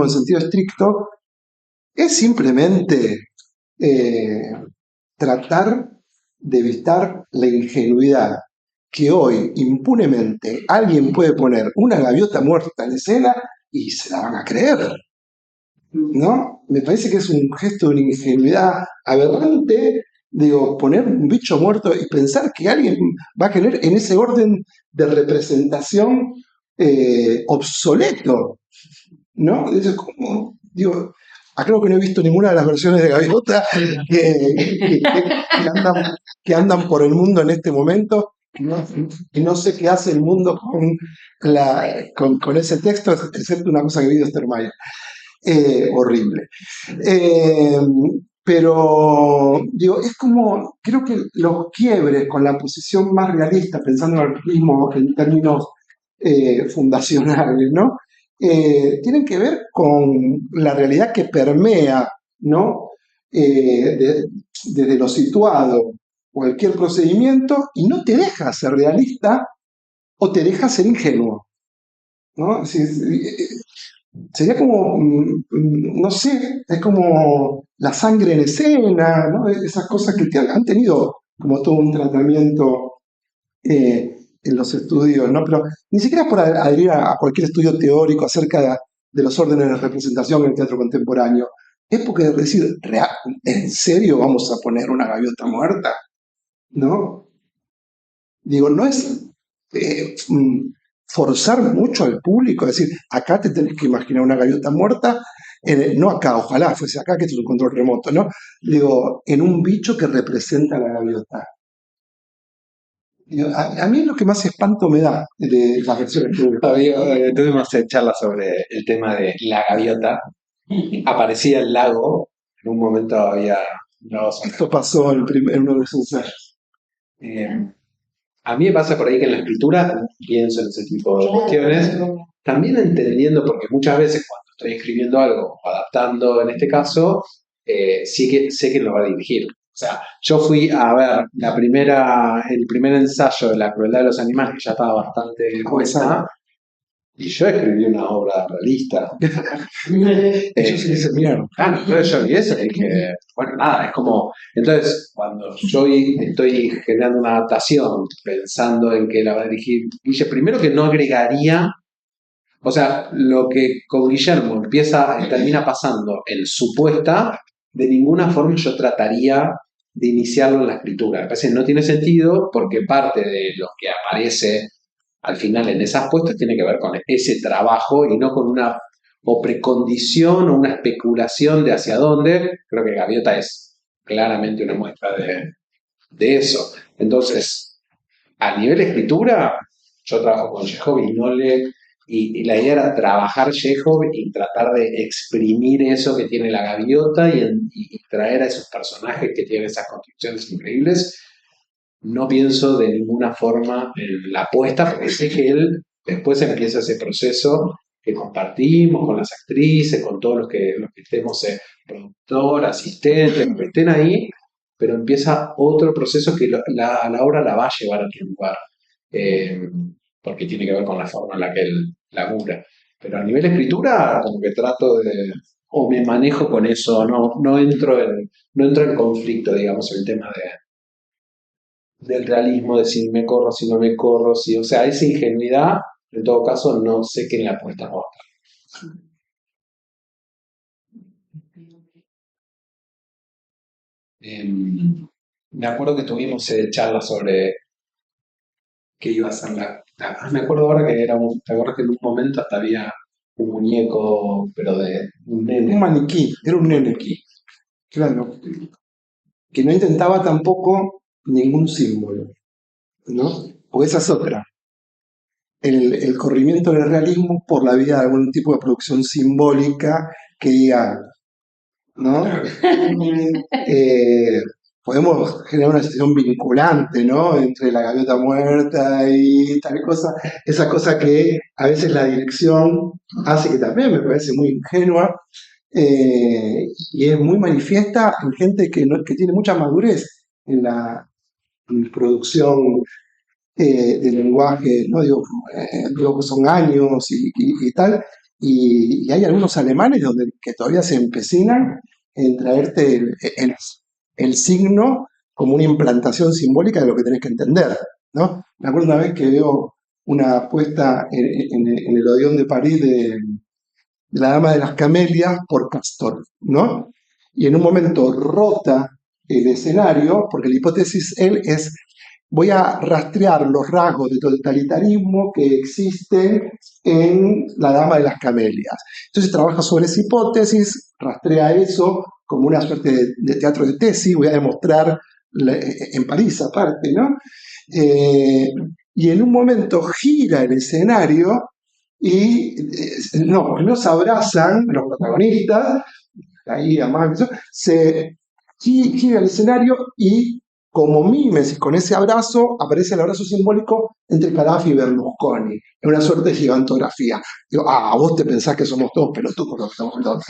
en sentido estricto es simplemente tratar de evitar la ingenuidad que hoy impunemente alguien puede poner una gaviota muerta en escena y se la van a creer, ¿no? Me parece que es un gesto de una ingenuidad aberrante, digo, poner un bicho muerto y pensar que alguien va a querer en ese orden de representación obsoleto, ¿no? Es como, digo, creo que no he visto ninguna de las versiones de Gaviota que andan por el mundo en este momento y no sé qué hace el mundo con ese texto, excepto una cosa que vi de Esther Mayer. Horrible. Eh, pero, digo, es como, creo que los quiebres con la posición más realista, pensando en el realismo en términos fundacionales, ¿no? Tienen que ver con la realidad que permea, ¿no? Desde lo situado, cualquier procedimiento, y no te deja ser realista o te deja ser ingenuo, ¿no? Sería como, no sé, es como la sangre en escena, ¿no? Esas cosas que han tenido como todo un tratamiento en los estudios, ¿no? Pero ni siquiera por adherir a cualquier estudio teórico acerca de los órdenes de representación en el teatro contemporáneo. Es porque decir, ¿en serio vamos a poner una gaviota muerta? ¿No? Digo, no es forzar mucho al público, es decir, acá te tenés que imaginar una gaviota muerta, no acá, ojalá fuese acá, que esto es un control remoto, ¿no? Digo, en un bicho que representa a la gaviota. A mí es lo que más espanto me da de las versiones que Tuvimos charlas sobre el tema de la gaviota. Aparecía el lago, en un momento había lagos. Esto pasó en uno de esos ensayos. A mí me pasa por ahí que en la escritura pienso en ese tipo de cuestiones, también entendiendo, porque muchas veces cuando estoy escribiendo algo, o adaptando en este caso, sí que sé que lo va a dirigir. O sea, yo fui a ver el primer ensayo de La crueldad de los animales, que ya estaba bastante puesta, y yo escribí una obra realista. Ellos se dicen, mira. Entonces yo vi eso y dije, bueno, nada, es como, entonces cuando yo estoy generando una adaptación pensando en que la va a dirigir Guille, primero que no agregaría, o sea, lo que con Guillermo termina pasando en su puesta, de ninguna forma yo trataría de iniciarlo en la escritura. Me parece que no tiene sentido porque parte de lo que aparece al final en esas puestas tiene que ver con ese trabajo y no con una o precondición o una especulación de hacia dónde. Creo que Gaviota es claramente una muestra de eso. Entonces, a nivel de escritura, yo trabajo con Chekhov y la idea era trabajar Chekhov y tratar de exprimir eso que tiene la gaviota y traer a esos personajes que tienen esas construcciones increíbles. No pienso de ninguna forma en la apuesta, porque sé que él después empieza ese proceso que compartimos con las actrices, con todos los que estemos, productor, asistentes, que estén ahí, pero empieza otro proceso que a la obra la va a llevar a otro lugar, porque tiene que ver con la forma en la que él labura. Pero a nivel de escritura, como que trato de, o me manejo con eso, no entro en conflicto, digamos, el tema del realismo, de si me corro, si no me corro, si, o sea, esa ingenuidad, en todo caso, no sé quién la puesta a mostrar. Me acuerdo que tuvimos charlas sobre qué iba a ser me acuerdo ahora que ¿te acuerdas que en un momento hasta había un muñeco, pero de un nene? Un maniquí, era un nene, claro, que no intentaba tampoco ningún símbolo, ¿no? Porque esa es otra. El corrimiento del realismo por la vía de algún tipo de producción simbólica que diga, ¿no? Eh, podemos generar una situación vinculante, ¿no? Entre la gaviota muerta y tal cosa, esa cosa que a veces la dirección hace, que también me parece muy ingenua, y es muy manifiesta en gente que tiene mucha madurez en la producción de lenguaje, ¿no? Digo que son años y tal, y hay algunos alemanes que todavía se empecinan en traerte el signo como una implantación simbólica de lo que tenés que entender, ¿no? Me acuerdo una vez que veo una puesta en el Odeón de París de la Dama de las Camelias por Castor, ¿no? Y en un momento rota el escenario, porque la hipótesis él es, voy a rastrear los rasgos de totalitarismo que existen en la Dama de las Camelias. Entonces trabaja sobre esa hipótesis, rastrea eso como una suerte de teatro de tesis, voy a demostrar en París aparte, ¿no? Y en un momento gira el escenario y no, primero se abrazan los protagonistas, ahí además, se gira el escenario y como mímesis con ese abrazo aparece el abrazo simbólico entre Gaddafi y Berlusconi, en una suerte de gigantografía. Digo, vos te pensás que somos todos pelotudos los que estamos todos,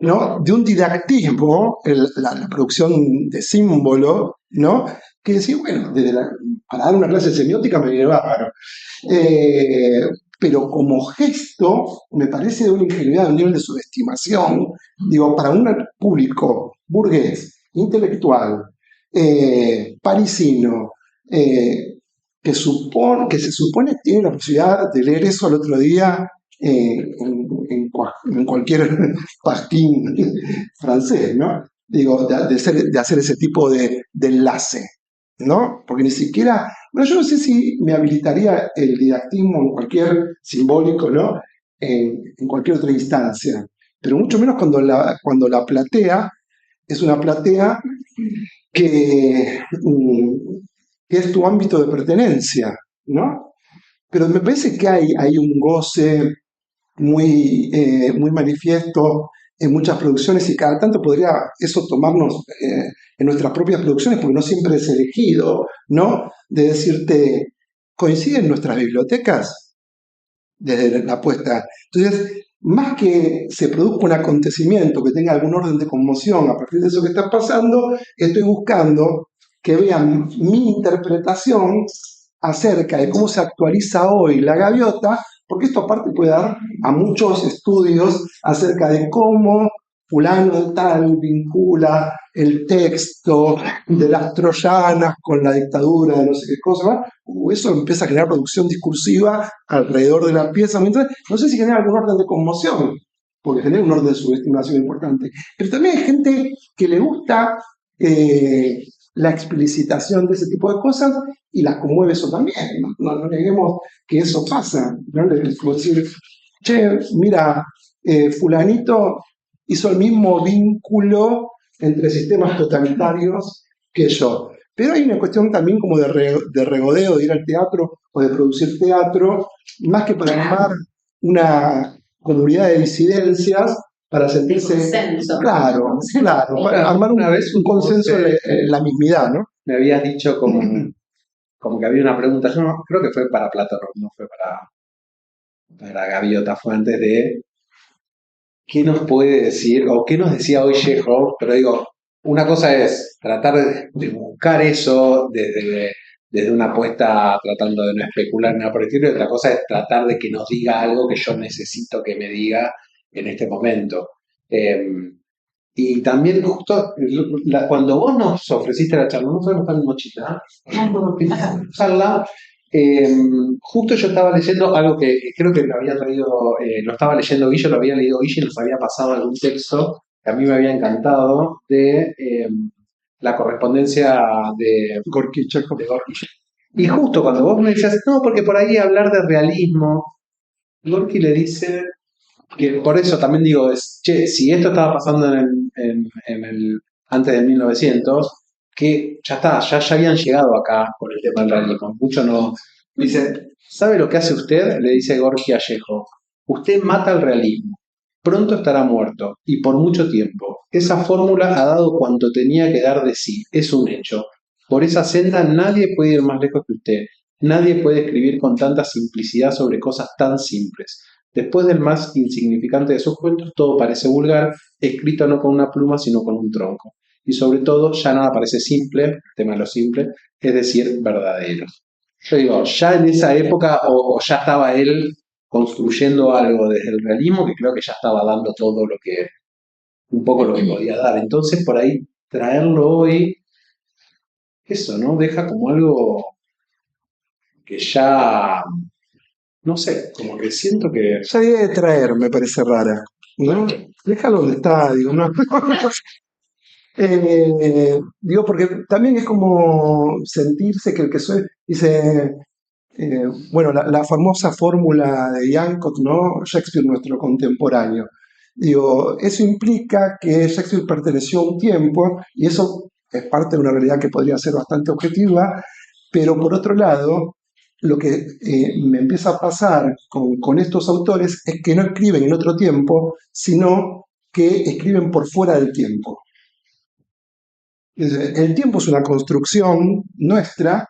¿no? De un didactismo, la producción de símbolo, ¿no? Que decir, bueno, para dar una clase de semiótica me viene bárbaro. Pero como gesto me parece de una ingenuidad, de un nivel de subestimación, digo, para un público burgués, intelectual, parisino, que se supone tiene la posibilidad de leer eso al otro día en cualquier pastín francés, ¿no? Digo, de hacer ese tipo de enlace, ¿no? Porque ni siquiera, bueno, yo no sé si me habilitaría el didactismo en cualquier simbólico, ¿no? En cualquier otra instancia, pero mucho menos cuando la platea es una platea que, que es tu ámbito de pertenencia, ¿no? Pero me parece que hay un goce muy manifiesto en muchas producciones y cada tanto podría eso tomarnos en nuestras propias producciones, porque no siempre es elegido, ¿no? De decirte, coinciden nuestras bibliotecas desde la apuesta. Entonces, más que se produzca un acontecimiento que tenga algún orden de conmoción a partir de eso que está pasando, estoy buscando que vean mi interpretación acerca de cómo se actualiza hoy la gaviota, porque esto aparte puede dar a muchos estudios acerca de cómo fulano de tal vincula el texto de las troyanas con la dictadura de no sé qué cosa, eso empieza a generar producción discursiva alrededor de la pieza, no sé si genera algún orden de conmoción, porque genera un orden de subestimación importante, pero también hay gente que le gusta la explicitación de ese tipo de cosas y las conmueve eso también. No neguemos que eso pasa, ¿no? Es como decir, che, mira, fulanito hizo el mismo vínculo entre sistemas totalitarios que yo. Pero hay una cuestión también como de regodeo, de ir al teatro o de producir teatro, más que para armar una comunidad de disidencias, para sentirse... Claro, para armar un consenso en la mismidad, ¿no? Me habías dicho como que había una pregunta, yo creo que fue para Platón, no fue para Gaviota, fue antes de qué nos puede decir, o qué nos decía hoy Chekhov, pero digo, una cosa es tratar de buscar eso desde una apuesta tratando de no especular nada por el estilo, y otra cosa es tratar de que nos diga algo que yo necesito que me diga en este momento. Y también justo cuando vos nos ofreciste la charla, no fue en mochila, charla, justo yo estaba leyendo algo que creo que lo había traído, lo estaba leyendo Guille, lo había leído Guille y nos había pasado algún texto que a mí me había encantado de la correspondencia de Gorky Chekhov. Y justo cuando vos me decías, no, porque por ahí hablar de realismo, Gorky le dice que por eso también digo, che, si esto estaba pasando en el antes de 1900, que ya está, ya habían llegado acá con el tema del realismo. Mucho no. Dice, ¿sabe lo que hace usted? Le dice Gorky a Chekhov. Usted mata el realismo. Pronto estará muerto, y por mucho tiempo. Esa fórmula ha dado cuanto tenía que dar de sí, es un hecho. Por esa senda nadie puede ir más lejos que usted. Nadie puede escribir con tanta simplicidad sobre cosas tan simples. Después del más insignificante de sus cuentos, todo parece vulgar, escrito no con una pluma, sino con un tronco. Y sobre todo, ya nada parece simple, el tema de lo simple, es decir, verdadero. Yo digo, ya en esa época, o ya estaba él construyendo algo desde el realismo, que creo que ya estaba dando todo lo que, un poco lo que podía dar. Entonces, por ahí, traerlo hoy, eso, ¿no? Deja como algo que ya, no sé, como que siento que... Esa idea de traer me parece rara, ¿no? Déjalo donde está, digo, no. Digo, porque también es como sentirse que el que soy, dice, bueno, la famosa fórmula de Yankoff, ¿no? Shakespeare, nuestro contemporáneo. Digo, eso implica que Shakespeare perteneció a un tiempo, y eso es parte de una realidad que podría ser bastante objetiva, pero por otro lado, lo que me empieza a pasar con estos autores es que no escriben en otro tiempo, sino que escriben por fuera del tiempo. El tiempo es una construcción nuestra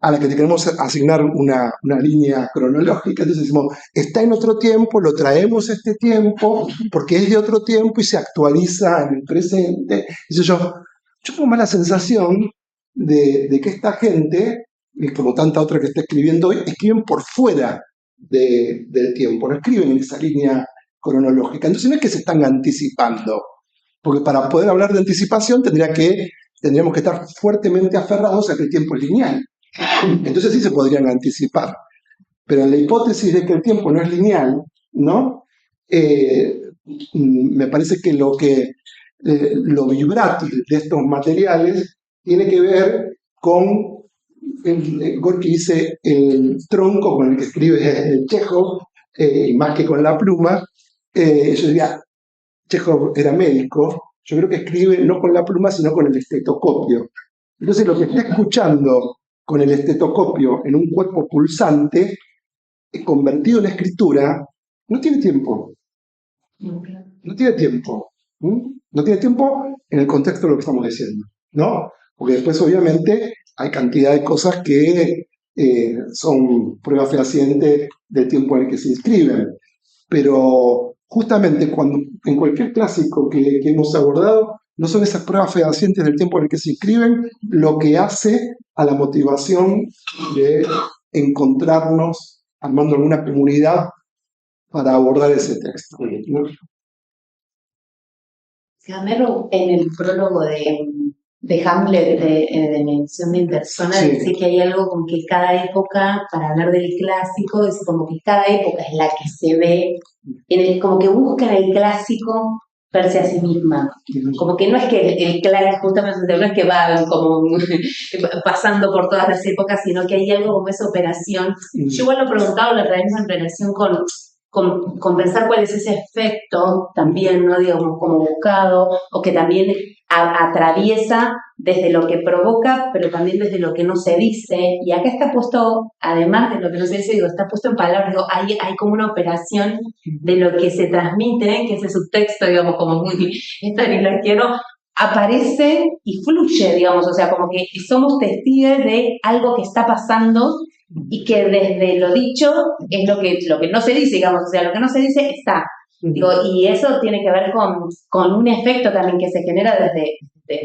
a la que le queremos asignar una línea cronológica, entonces decimos, está en otro tiempo, lo traemos a este tiempo, porque es de otro tiempo y se actualiza en el presente. Yo tengo más la sensación de que esta gente, y como tanta otra que está escribiendo hoy, escriben por fuera del tiempo, no escriben en esa línea cronológica. Entonces no es que se están anticipando, porque para poder hablar de anticipación tendríamos que estar fuertemente aferrados a que el tiempo es lineal. Entonces sí se podrían anticipar. Pero en la hipótesis de que el tiempo no es lineal, ¿no? Me parece que lo vibrátil de estos materiales tiene que ver con, Gorky dice, el tronco con el que escribe el Chekhov, y más que con la pluma. Yo diría, Chekhov era médico, yo creo que escribe no con la pluma, sino con el estetoscopio. Entonces lo que está escuchando con el estetoscopio en un cuerpo pulsante, convertido en escritura, no tiene tiempo. No tiene tiempo. No tiene tiempo en el contexto de lo que estamos diciendo, ¿no? Porque después, obviamente, hay cantidad de cosas que son prueba fehaciente del tiempo en el que se inscriben. Pero justamente en cualquier clásico que hemos abordado, no son esas pruebas fehacientes del tiempo en el que se inscriben lo que hace a la motivación de encontrarnos armando alguna comunidad para abordar ese texto, ¿no? Gamero, en el prólogo de Hamlet, de Mención de Impersona, Sí. dice que hay algo con que cada época, para hablar del clásico, es como que cada época es la que se ve, como que busca en el clásico verse a sí misma. Como que no es que el clásico, justamente, no es que va como pasando por todas las épocas, sino que hay algo como esa operación. Yo igual lo preguntaba, lo traemos en relación con pensar cuál es ese efecto también, ¿no? Digamos, como buscado, o que también atraviesa desde lo que provoca, pero también desde lo que no se dice. Y acá está puesto, además de lo que no se dice, digo, está puesto en palabras, digo, hay como una operación de lo que se transmite, que ese subtexto, digamos, como muy, esta ni la quiero, aparece y fluye, digamos, o sea, como que somos testigos de algo que está pasando y que desde lo dicho es lo que no se dice, digamos, o sea, lo que no se dice está. Digo, y eso tiene que ver con un efecto también que se genera desde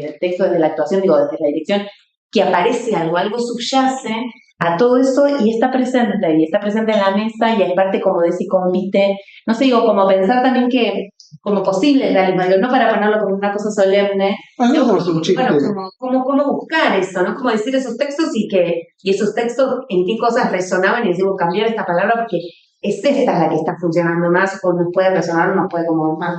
el texto, desde la actuación, digo, desde la dirección, que aparece algo subyace a todo eso y está presente en la mesa y hay parte como de si compite, no sé, digo, como pensar también que como posible el realismo, digo, no para ponerlo como una cosa solemne, no pero, es un chiste. bueno, como buscar eso, ¿no? Como decir esos textos y esos textos en qué cosas resonaban y decimos cambiar esta palabra porque es esta la que está funcionando más o nos puede resonar o nos puede como más.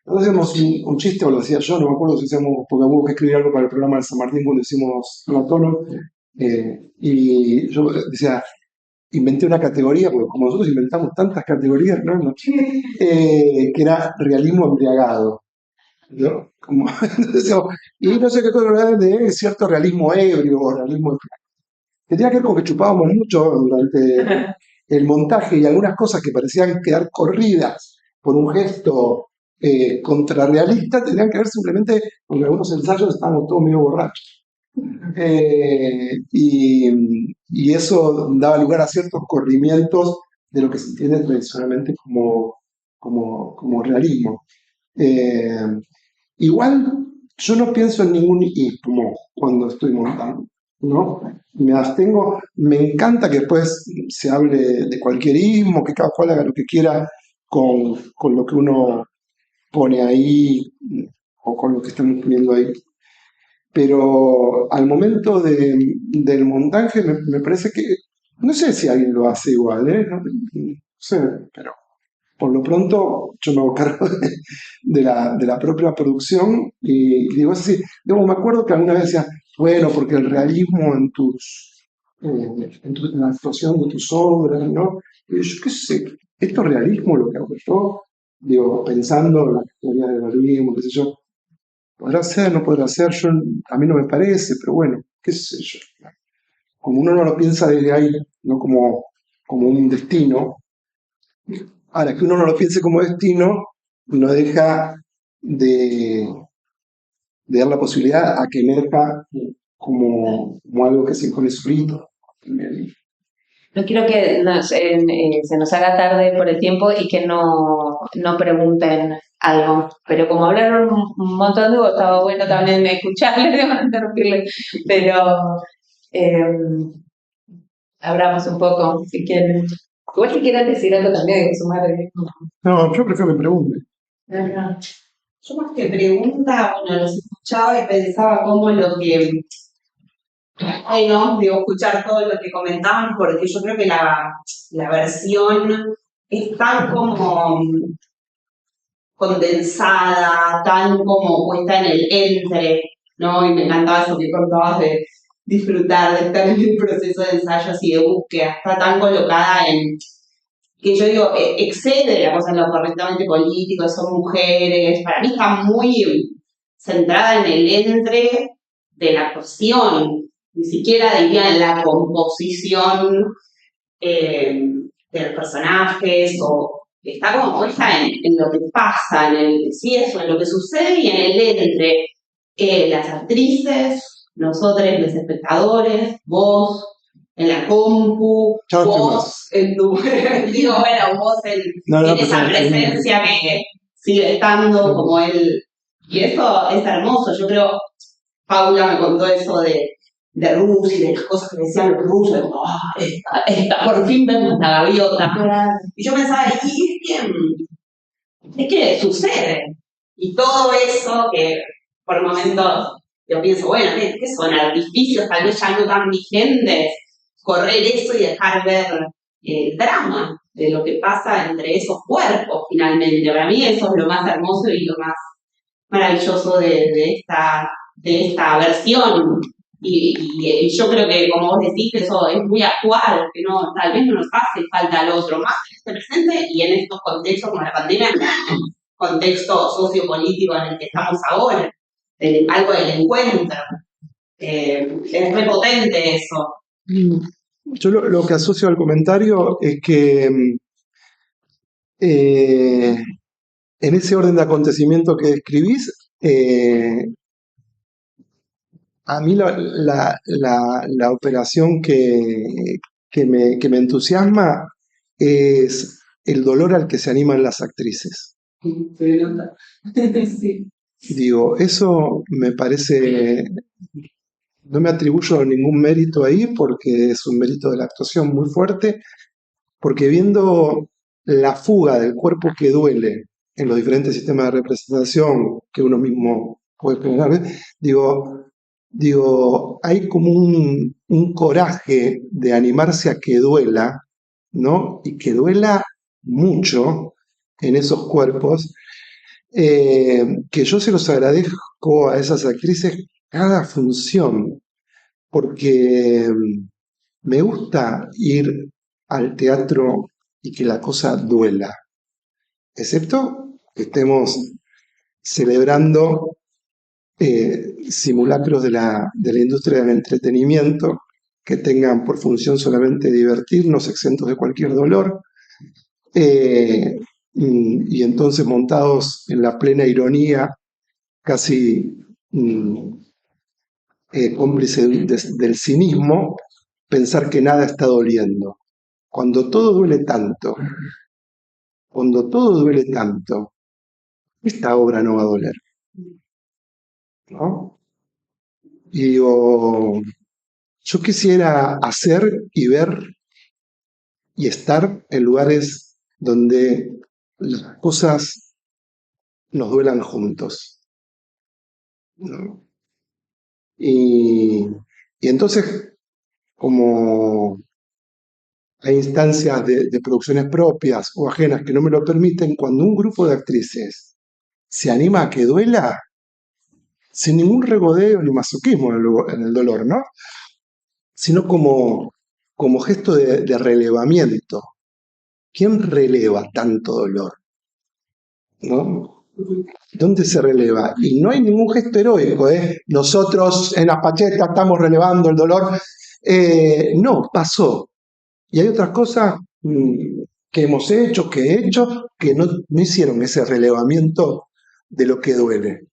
Nosotros hacemos un chiste, o lo decía yo, no me acuerdo si hacemos, porque hubo que escribir algo para el programa de San Martín cuando hicimos Platono, y yo decía, inventé una categoría, porque como nosotros inventamos tantas categorías, ¿no? Que era realismo embriagado, ¿no? Como, entonces, y no sé qué cosa de cierto realismo ebrio o realismo que tenía que ver con que chupábamos mucho durante el montaje y algunas cosas que parecían quedar corridas por un gesto contrarrealista tenían que ver simplemente con que algunos ensayos estábamos todos medio borrachos. Y eso daba lugar a ciertos corrimientos de lo que se entiende tradicionalmente como realismo. Eh, Igual yo no pienso en ningún ismo cuando estoy montando, ¿no? Me abstengo, me encanta que después se hable de cualquier ismo, que cada cual haga lo que quiera con lo que uno pone ahí o con lo que estamos poniendo ahí. Pero al momento del montaje me parece que, no sé si alguien lo hace igual, ¿eh? No sé, pero por lo pronto yo me hago cargo de la propia producción y digo así, digo, me acuerdo que alguna vez decía, bueno, porque el realismo en la actuación de tus obras, ¿no? Y yo qué sé, esto es realismo lo que hago yo, digo, pensando en la teoría del realismo, qué sé yo, podrá ser, no podrá ser, a mí no me parece, pero bueno, qué sé yo. Como uno no lo piensa desde ahí, no como un destino, ahora, que uno no lo piense como destino, no deja de, de dar la posibilidad a que emerja como algo que se impone solito. No quiero que se nos haga tarde por el tiempo y que no pregunten algo, pero como hablaron un montón de vos, estaba bueno también escucharles, de interrumpirles, pero abramos un poco, si quieren. Igual si quieren decir algo también, de sumar. No, yo prefiero que me pregunten. Ajá. Yo más que pregunta, bueno, los escuchaba y pensaba cómo lo que, bueno, digo, escuchar todo lo que comentaban, porque yo creo que la versión es tan como condensada, tan como puesta en el entre, ¿no? Y me encantaba eso que contabas de disfrutar de estar en el proceso de ensayos y de búsqueda, está tan colocada en que yo digo, excede la cosa en lo correctamente político, son mujeres, para mí está muy centrada en el entre de la actuación, ni siquiera diría en la composición de los personajes, o está como puesta en lo que pasa, sí, eso, en lo que sucede y en el entre las actrices, nosotros, los espectadores, vos, en la compu, vos, en tu... digo, bueno, vos en esa presencia que sigue estando como él. Y eso es hermoso. Yo creo, Paula me contó eso de Rusia y de las cosas que decían los rusos, como, por fin vemos la gaviota. Y yo pensaba, es que sucede. Y todo eso que por momentos yo pienso, bueno, ¿qué son artificios tal vez ya no tan vigentes? Correr eso y dejar ver el drama de lo que pasa entre esos cuerpos finalmente. Para mí eso es lo más hermoso y lo más maravilloso de esta versión. Y yo creo que, como vos decís, eso es muy actual, que no, tal vez no nos hace falta al otro, más que esté presente y en estos contextos como la pandemia, contexto sociopolítico en el que estamos ahora, algo del encuentro. Es muy potente eso. Yo lo que asocio al comentario es que en ese orden de acontecimiento que describís, a mí la operación que me entusiasma es el dolor al que se animan las actrices. Se nota. Sí. Digo, eso me parece, no me atribuyo ningún mérito ahí porque es un mérito de la actuación muy fuerte, porque viendo la fuga del cuerpo que duele en los diferentes sistemas de representación que uno mismo puede generar, digo, hay como un coraje de animarse a que duela, ¿no? Y que duela mucho en esos cuerpos, que yo se los agradezco a esas actrices cada función, porque me gusta ir al teatro y que la cosa duela, excepto que estemos celebrando simulacros de la industria del entretenimiento que tengan por función solamente divertirnos, exentos de cualquier dolor, eh, y entonces montados en la plena ironía, casi cómplice del cinismo, pensar que nada está doliendo. Cuando todo duele tanto, cuando todo duele tanto, esta obra no va a doler, ¿no? Y digo, yo quisiera hacer y ver y estar en lugares donde las cosas nos duelan juntos, ¿no? Y entonces, como hay instancias de producciones propias o ajenas que no me lo permiten, cuando un grupo de actrices se anima a que duela, sin ningún regodeo ni masoquismo en el dolor, ¿no? Sino como gesto de relevamiento. ¿Quién releva tanto dolor? ¿No? ¿Dónde se releva? Y no hay ningún gesto heroico, ¿eh? Nosotros en las pachetas estamos relevando el dolor. No, pasó. Y hay otras cosas que hemos hecho, que he hecho, que no hicieron ese relevamiento de lo que duele.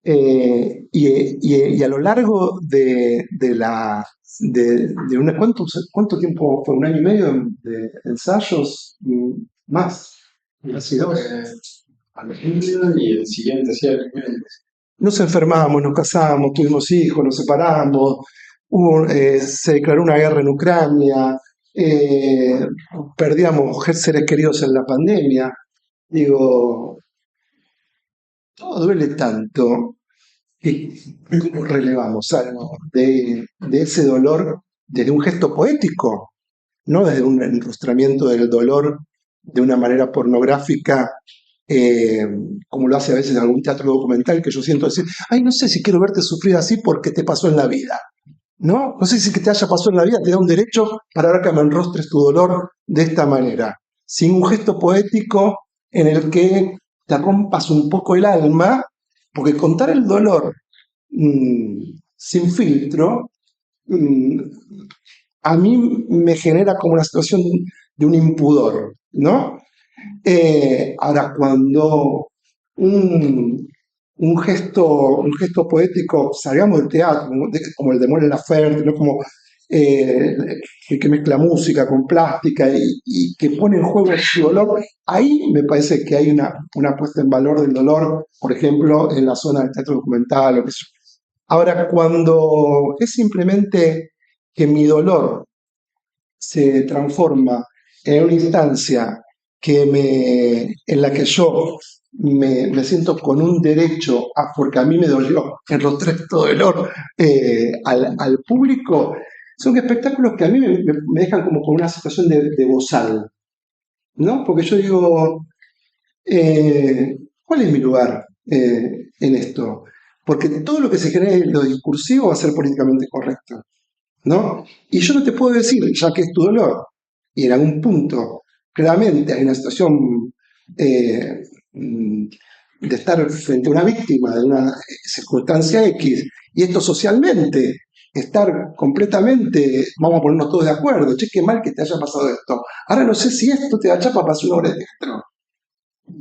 Y a lo largo de una, ¿cuánto tiempo fue? ¿Un año y medio de ensayos? Más, casi dos. Al inicio y el siguiente, sí, al medio. Nos enfermamos, nos casamos, tuvimos hijos, nos separamos, se declaró una guerra en Ucrania, perdíamos seres queridos en la pandemia. Digo, todo duele tanto. ¿Y cómo relevamos algo de ese dolor desde un gesto poético? No desde un enrostramiento del dolor de una manera pornográfica, eh, como lo hace a veces en algún teatro documental, que yo siento decir, ay, no sé si quiero verte sufrir así porque te pasó en la vida. No sé si que te haya pasado en la vida te da un derecho para ahora que me enrostres tu dolor de esta manera, sin un gesto poético en el que te rompas un poco el alma, porque contar el dolor sin filtro, mm, a mí me genera como una situación de un impudor, ¿no? Ahora, cuando un, un gesto poético, salgamos del teatro, como el de Mon Laferte, ¿no? Como eh, el que mezcla música con plástica y que pone en juego su dolor, ahí me parece que hay una puesta en valor del dolor, por ejemplo, en la zona del teatro documental o qué sé yo. Ahora, cuando es simplemente que mi dolor se transforma en una instancia en la que yo me siento con un derecho, porque a mí me dolió, enrostré todo el dolor al público, son espectáculos que a mí me dejan como con una situación de bozal, ¿no? Porque yo digo, ¿cuál es mi lugar en esto? Porque todo lo que se genere en lo discursivo va a ser políticamente correcto, ¿no? Y yo no te puedo decir, ya que es tu dolor, y en algún punto claramente hay una situación eh, mm, de estar frente a una víctima de una circunstancia X, y esto socialmente, estar completamente, vamos a ponernos todos de acuerdo, che, qué mal que te haya pasado esto. Ahora no sé si esto te da chapa para hacer una obra de teatro,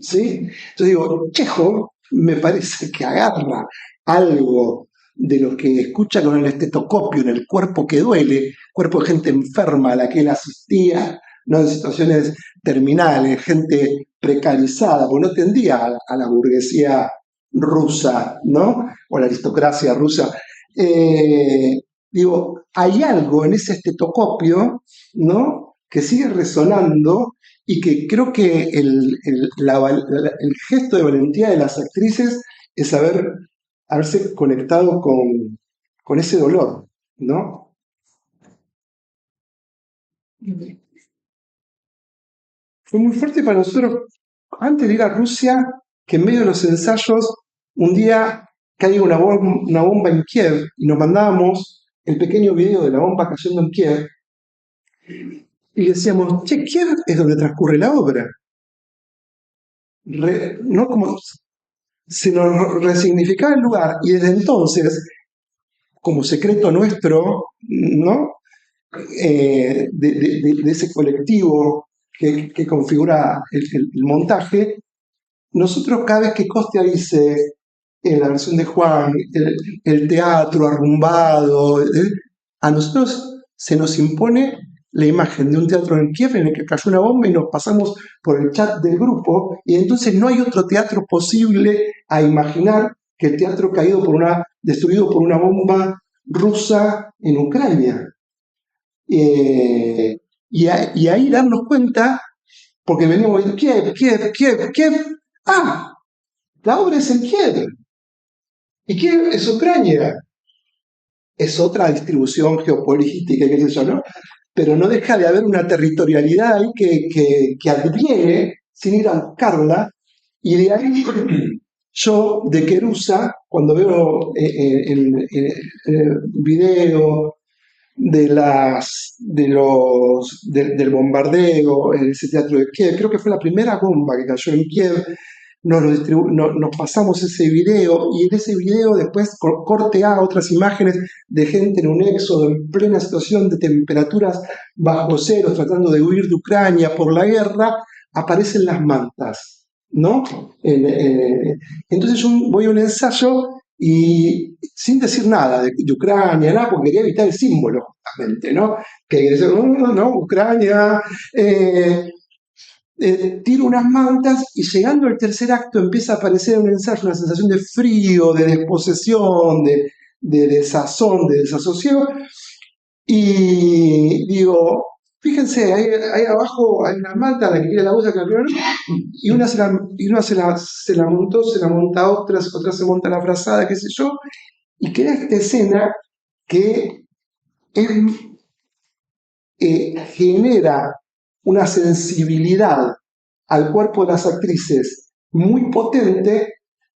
¿sí? Entonces digo, Chejo me parece que agarra algo de lo que escucha con el estetoscopio en el cuerpo que duele, cuerpo de gente enferma a la que él asistía, no en situaciones terminales, gente precarizada, porque no tendía a la burguesía rusa, ¿no? O la aristocracia rusa. Digo, hay algo en ese estetoscopio, ¿no? Que sigue resonando y que creo que el gesto de valentía de las actrices es haberse conectado con ese dolor, ¿no? Fue muy fuerte para nosotros, antes de ir a Rusia, que en medio de los ensayos, un día caiga una bomba en Kiev y nos mandábamos el pequeño video de la bomba cayendo en Kiev y decíamos, che, Kiev es donde transcurre la obra. ¿No? Como se nos resignificaba el lugar y desde entonces, como secreto nuestro, ¿no? De ese colectivo que configura el montaje, nosotros cada vez que Costia dice en la versión de Juan, el teatro arrumbado, a nosotros se nos impone la imagen de un teatro en Kiev en el que cayó una bomba y nos pasamos por el chat del grupo y entonces no hay otro teatro posible a imaginar que el teatro destruido por una bomba rusa en Ucrania. Y ahí darnos cuenta, porque veníamos en Kiev, la obra es en Kiev, y Kiev es Ucrania, es otra distribución geopolítica, qué sé yo, ¿no? Pero no deja de haber una territorialidad ahí que adviene sin ir a buscarla, y de ahí yo de Querusa, cuando veo el video del bombardeo en ese teatro de Kiev, creo que fue la primera bomba que cayó en Kiev, nos pasamos ese video y en ese video después corte a otras imágenes de gente en un éxodo en plena situación de temperaturas bajo cero tratando de huir de Ucrania por la guerra, aparecen las mantas, ¿no? Entonces yo voy a un ensayo y sin decir nada de Ucrania, nada, porque quería evitar el símbolo, justamente, ¿no? Que decir, no, Ucrania, tiro unas mantas y llegando al tercer acto empieza a aparecer en un ensayo una sensación de frío, de desposesión, de desazón, de desasosiego. Y digo, fíjense, ahí abajo hay una manta a la que quiere la usa, y una se la monta otra se monta la frazada, qué sé yo, y queda esta escena que genera una sensibilidad al cuerpo de las actrices muy potente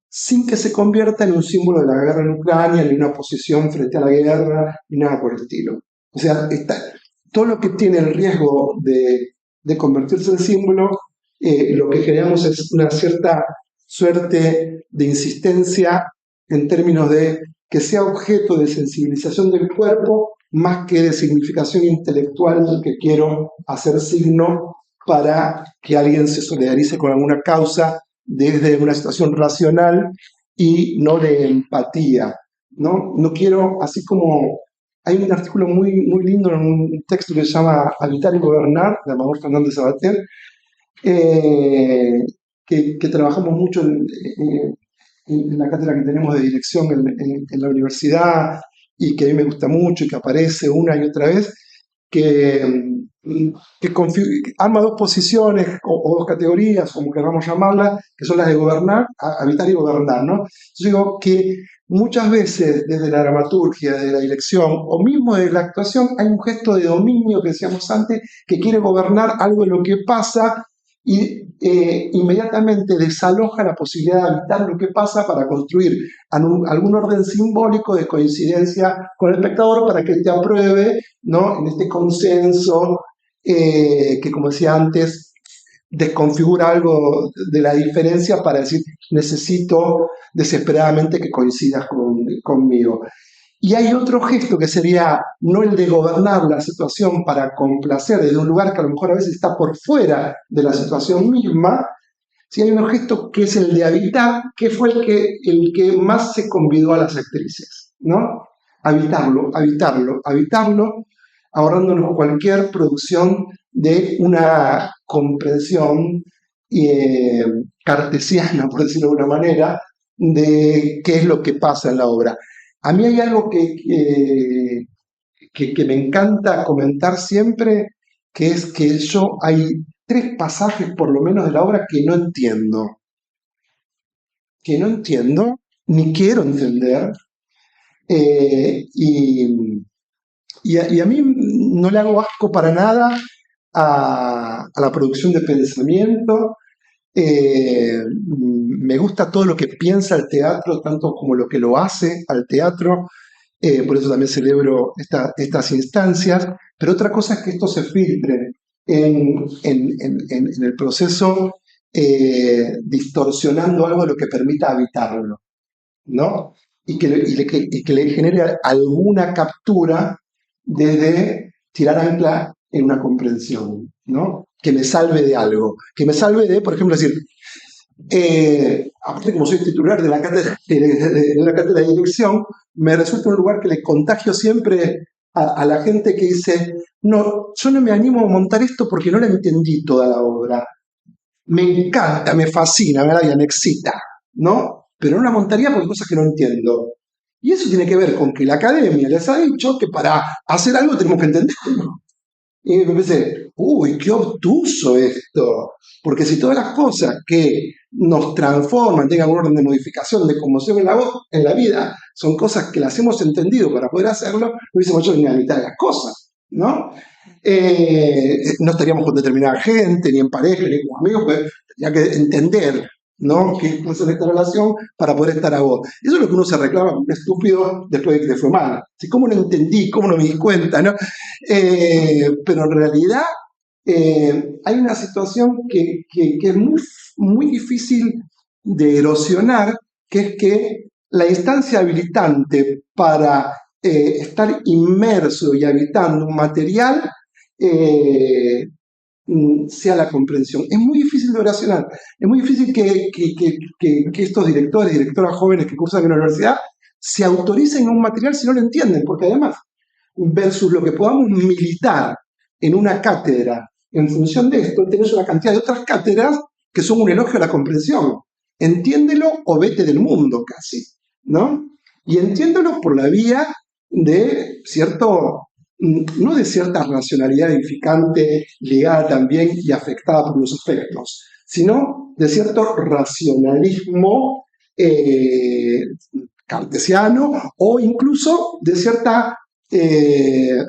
sin que se convierta en un símbolo de la guerra en Ucrania, ni una posición frente a la guerra, ni nada por el estilo. O sea, todo lo que tiene el riesgo de convertirse en símbolo, lo que generamos es una cierta suerte de insistencia en términos de que sea objeto de sensibilización del cuerpo más que de significación intelectual que quiero hacer signo para que alguien se solidarice con alguna causa desde una situación racional y no de empatía, ¿no? No quiero, así como hay un artículo muy, muy lindo en un texto que se llama Habitar y Gobernar, de Amador Fernández Sabater, que trabajamos mucho en la cátedra que tenemos de dirección en la universidad y que a mí me gusta mucho y que aparece una y otra vez, que arma dos posiciones o dos categorías, como queramos llamarlas, que son las de gobernar, habitar y gobernar, ¿no? Yo digo que muchas veces desde la dramaturgia, desde la dirección o mismo desde la actuación hay un gesto de dominio que decíamos antes que quiere gobernar algo de lo que pasa y inmediatamente desaloja la posibilidad de habitar lo que pasa para construir algún orden simbólico de coincidencia con el espectador para que te apruebe, ¿no? En este consenso que, como decía antes, desconfigura algo de la diferencia para decir necesito desesperadamente que coincidas conmigo. Y hay otro gesto que sería no el de gobernar la situación para complacer desde un lugar que a lo mejor a veces está por fuera de la situación misma, si hay un gesto que es el de habitar, que fue el que más se convidó a las actrices, ¿no? Habitarlo, ahorrándonos cualquier producción de una comprensión cartesiana, por decirlo de alguna manera, de qué es lo que pasa en la obra. A mí hay algo que me encanta comentar siempre, que es que hay 3 pasajes por lo menos de la obra que no entiendo, ni quiero entender, y a mí no le hago asco para nada a la producción de pensamiento. Me gusta todo lo que piensa el teatro, tanto como lo que lo hace al teatro. Por eso también celebro estas instancias. Pero otra cosa es que esto se filtre en el proceso, distorsionando algo de lo que permita habitarlo, ¿no? Y que le genere alguna captura desde tirar ancla en una comprensión, ¿no? Que me salve de algo, que me salve de, por ejemplo, decir, aparte como soy titular de la cátedra de dirección, me resulta un lugar que le contagio siempre a la gente que dice, no, yo no me animo a montar esto porque no la entendí toda la obra. Me encanta, me fascina, me excita, ¿no? Pero no la montaría porque hay cosas que no entiendo. Y eso tiene que ver con que la academia les ha dicho que para hacer algo tenemos que entenderlo. Y me pensé, uy, qué obtuso esto. Porque si todas las cosas que nos transforman, tengan un orden de modificación, de conmoción en la vida, son cosas que las hemos entendido para poder hacerlo, no hubiésemos hecho ni la mitad de las cosas, ¿no? No estaríamos con determinada gente, ni en pareja, ni como amigos, pues tenía que entender, ¿no? ¿Qué es esta relación para poder estar a vos? Eso es lo que uno se reclama como un estúpido después de que le fue mal. ¿Cómo no entendí? ¿Cómo no me di cuenta? ¿No? Pero en realidad hay una situación que es muy difícil de erosionar, que es que la instancia habilitante para estar inmerso y habitando un material sea la comprensión. Es muy difícil de oracionar, es muy difícil que estos directores y directoras jóvenes que cursan en la universidad se autoricen a un material si no lo entienden, porque además, versus lo que podamos militar en una cátedra en función de esto, tenés una cantidad de otras cátedras que son un elogio a la comprensión. Entiéndelo o vete del mundo casi, ¿no? Y entiéndelo por la vía de cierto, no de cierta racionalidad edificante ligada también y afectada por los efectos, sino de cierto racionalismo cartesiano o incluso de cierta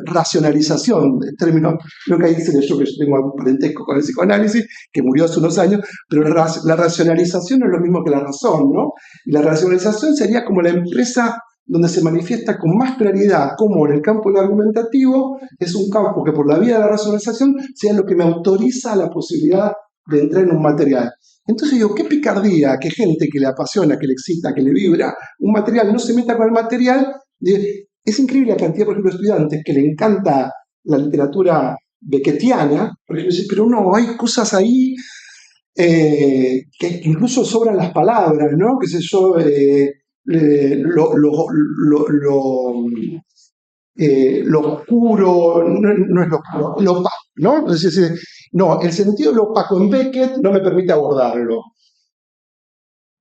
racionalización, en términos, creo que ahí se leyó que yo tengo algún parentesco con el psicoanálisis, que murió hace unos años, pero la racionalización no es lo mismo que la razón, ¿no? Y la racionalización sería como la empresa donde se manifiesta con más claridad cómo en el campo del argumentativo es un campo que por la vía de la racionalización sea lo que me autoriza la posibilidad de entrar en un material. Entonces digo, qué picardía que gente que le apasiona, que le excita, que le vibra un material no se meta con el material. Es increíble la cantidad, por ejemplo, de estudiantes que le encanta la literatura beckettiana, porque dicen, pero no, hay cosas ahí que incluso sobran las palabras, ¿no? Qué sé yo, lo oscuro, no es lo oscuro, lo opaco, ¿no? No, el sentido de lo opaco en Beckett no me permite abordarlo.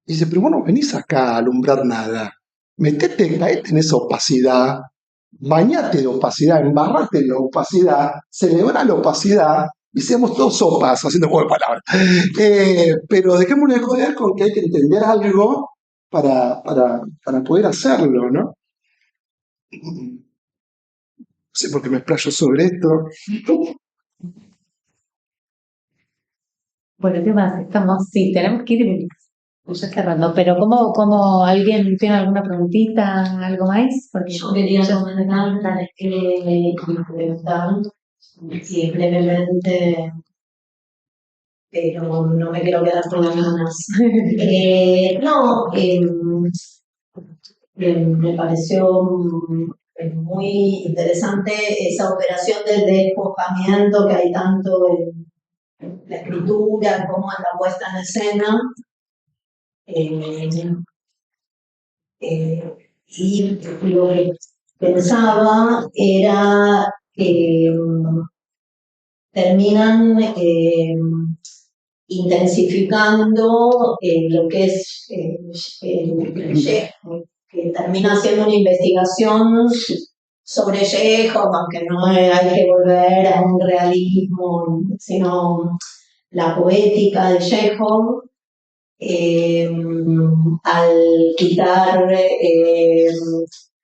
Y dice, pero vos no venís acá a alumbrar nada. Caete en esa opacidad, bañate de opacidad, embarrate en la opacidad, celebra la opacidad y seamos todos sopas, haciendo juego de palabras. Pero dejémonos de joder con que hay que entender algo para poder hacerlo, ¿no? No sé por qué me explayo sobre esto. Bueno, ¿qué más? Sí, tenemos que ir ya cerrando, pero ¿cómo alguien tiene alguna preguntita, algo más? Porque yo quería comentar que implementar, sí, brevemente, pero no me quiero quedar con las ganas. Me pareció muy interesante esa operación del despojamiento que hay tanto en la escritura como en la puesta en escena. Y lo que pensaba era que terminan intensificando lo que es el Chekhov, que termina haciendo una investigación sobre Chekhov, aunque no hay que volver a un realismo, sino la poética de Chekhov, al quitar,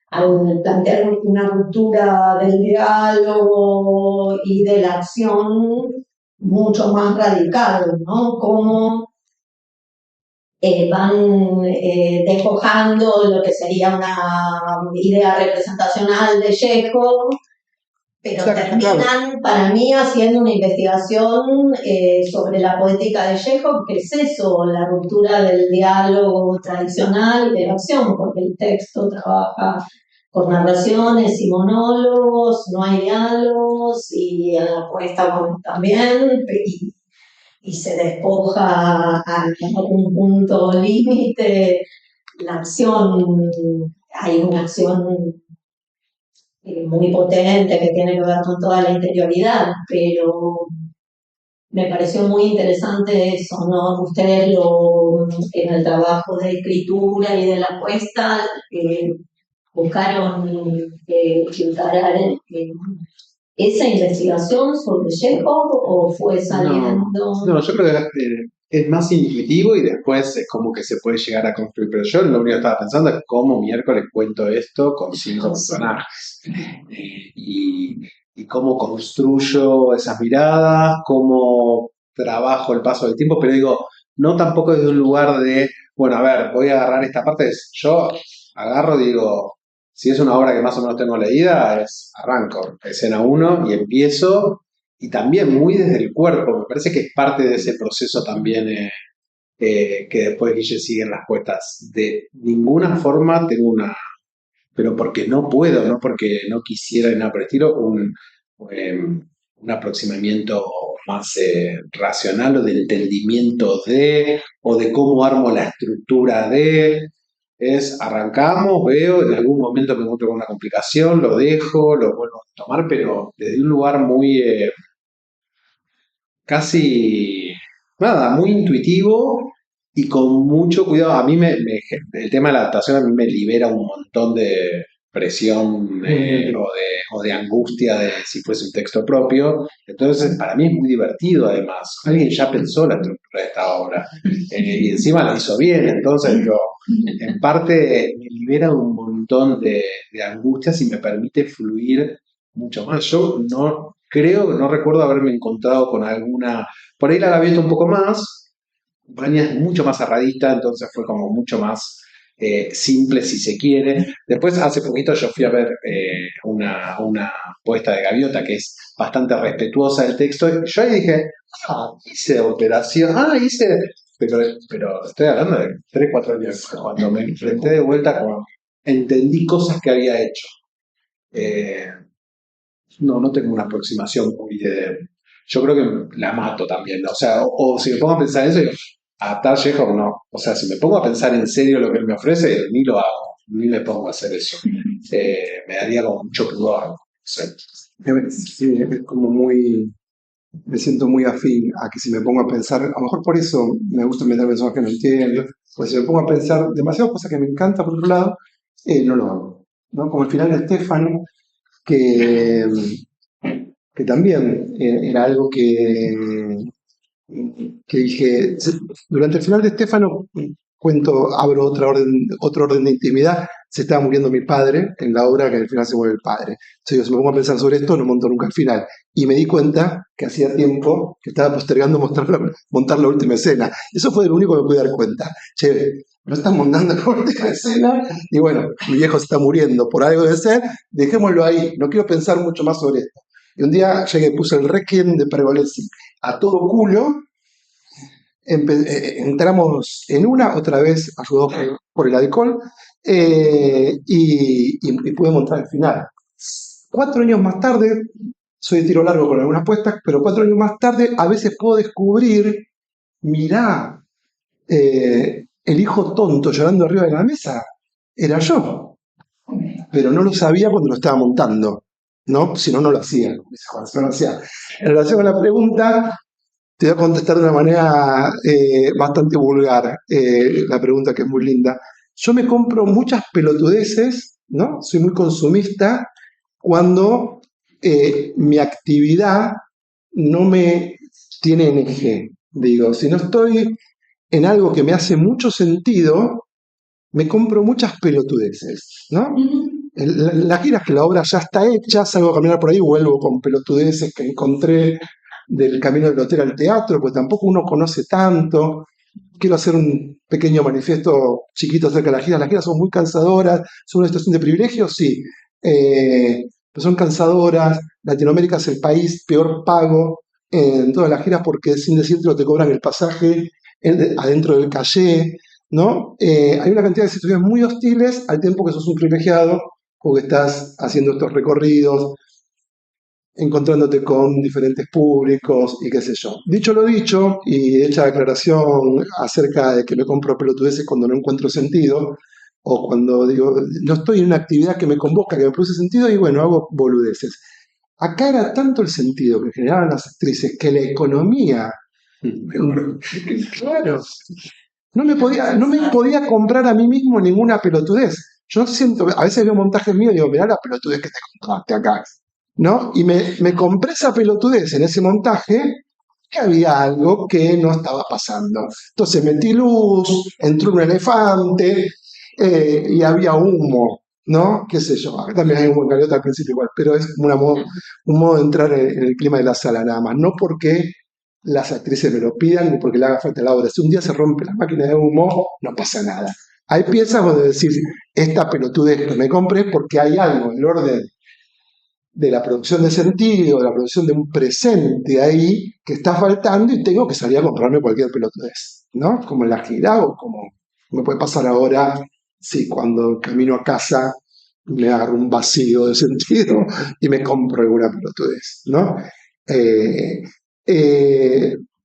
al plantear una ruptura del diálogo y de la acción mucho más radical, ¿no? Cómo van despojando lo que sería una idea representacional de Chekhov, pero terminan para mí haciendo una investigación sobre la poética de Chekhov, que es eso, la ruptura del diálogo tradicional y de la acción, porque el texto trabaja con narraciones y monólogos, no hay diálogos, y en la poesía también, y se despoja a un punto límite la acción. Hay una acción muy potente que tiene que ver con toda la interioridad, pero me pareció muy interesante eso, ¿no? Ustedes en el trabajo de escritura y de la puesta buscaron filtrar esa investigación sobre Chekhov, o fue saliendo... No, yo creo que es más intuitivo y después es como que se puede llegar a construir. Pero yo lo único que estaba pensando es cómo miércoles cuento esto con 5 personajes. Y cómo construyo esas miradas, cómo trabajo el paso del tiempo, pero digo, no tampoco desde un lugar de, bueno, a ver, voy a agarrar esta parte. Yo agarro, digo, si es una obra que más o menos tengo leída, arranco, escena 1 y empiezo, y también muy desde el cuerpo, me parece que es parte de ese proceso también que después Guille sigue en las cuestas. De ninguna forma tengo pero porque no puedo, no porque no quisiera nada por el estilo, un aproximamiento más racional o de entendimiento o de cómo armo la estructura arrancamos, veo, en algún momento me encuentro con una complicación, lo dejo, lo vuelvo a tomar, pero desde un lugar muy casi, nada, muy intuitivo y con mucho cuidado. A mí el tema de la adaptación a mí me libera un montón de presión o de angustia de si fuese un texto propio. Entonces, para mí es muy divertido además. Alguien ya pensó la estructura de esta obra y encima la hizo bien. Entonces, en parte me libera un montón de angustias y me permite fluir mucho más. Yo no recuerdo haberme encontrado con alguna. Por ahí la gaviota un poco más. Vania es mucho más cerradita, entonces fue como mucho más simple si se quiere. Después, hace poquito yo fui a ver una puesta de gaviota que es bastante respetuosa del texto. Y yo ahí dije, hice operación, pero estoy hablando de 3, 4 años. Cuando me enfrenté de vuelta, entendí cosas que había hecho. No tengo una aproximación muy de. Yo creo que la mato también, ¿no? O sea, o si me pongo a pensar en eso, digo, adaptar Chekhov no. O sea, si me pongo a pensar en serio lo que él me ofrece, ni lo hago, ni me pongo a hacer eso. Me daría como mucho pudor. Sí, es como muy. Me siento muy afín a que si me pongo a pensar, a lo mejor por eso me gusta meter personas que no entiendo, pues si me pongo a pensar demasiadas cosas que me encantan por otro lado, no lo hago, ¿no? Como el final de Stefano, que también era algo que dije, durante el final de Stefano abro otro orden de intimidad. Se estaba muriendo mi padre en la obra, que al final se muere el padre. Entonces yo, si me pongo a pensar sobre esto, no monto nunca el final. Y me di cuenta que hacía tiempo que estaba postergando montar la última escena. Eso fue lo único que me pude dar cuenta. Che, no están montando la última escena. Y bueno, mi viejo se está muriendo, por algo de ser, dejémoslo ahí. No quiero pensar mucho más sobre esto. Y un día llegué, puse el Requiem de Pergolesi a todo culo. Entramos en otra vez ayudado por el alcohol, y pude montar el final. 4 años más tarde, soy de tiro largo con algunas puestas, pero 4 años más tarde a veces puedo descubrir, mirá, el hijo tonto llorando arriba de la mesa, era yo, pero no lo sabía cuando lo estaba montando. ¿no? Si no, no lo hacía. Dice Juan, si no lo hacía. En relación a la pregunta, te voy a contestar de una manera bastante vulgar, la pregunta que es muy linda. Yo me compro muchas pelotudeces, ¿no? Soy muy consumista cuando mi actividad no me tiene en eje. Digo, si no estoy en algo que me hace mucho sentido, me compro muchas pelotudeces, ¿no? La gira es que la obra ya está hecha, salgo a caminar por ahí, vuelvo con pelotudeces que encontré del camino del hotel al teatro, pues tampoco uno conoce tanto. Quiero hacer un pequeño manifiesto chiquito acerca de la gira. Las giras son muy cansadoras, son una situación de privilegio, sí, pero son cansadoras. Latinoamérica es el país peor pago en todas las giras porque sin decirte te cobran el pasaje adentro del calle, ¿no? Hay una cantidad de situaciones muy hostiles al tiempo que sos un privilegiado porque estás haciendo estos recorridos, encontrándote con diferentes públicos y qué sé yo. Dicho lo dicho, y hecha declaración acerca de que me compro pelotudeces cuando no encuentro sentido, o cuando digo, no estoy en una actividad que me convoca, que me produce sentido, y bueno, hago boludeces. Acá era tanto el sentido que generaban las actrices que la economía, claro, no me podía comprar a mí mismo ninguna pelotudez. Yo siento, a veces veo montajes míos y digo, mirá la pelotudez que te compraste acá, ¿no? Y me compré esa pelotudez en ese montaje que había algo que no estaba pasando. Entonces metí luz, entró un elefante y había humo, ¿no? ¿Qué sé yo? Acá también hay humo en Gaviota al principio igual, pero es un modo de entrar en el clima de la sala nada más. No porque las actrices me lo pidan ni porque le haga falta la obra. Si un día se rompe la máquina de humo, no pasa nada. Hay piezas donde decir, esta pelotudez que me compré es porque hay algo en el orden de la producción de sentido, de la producción de un presente ahí que está faltando y tengo que salir a comprarme cualquier pelotudez, ¿no? Como en la gira o como me puede pasar ahora, sí, cuando camino a casa me agarro un vacío de sentido y me compro alguna pelotudez, ¿no? Eh,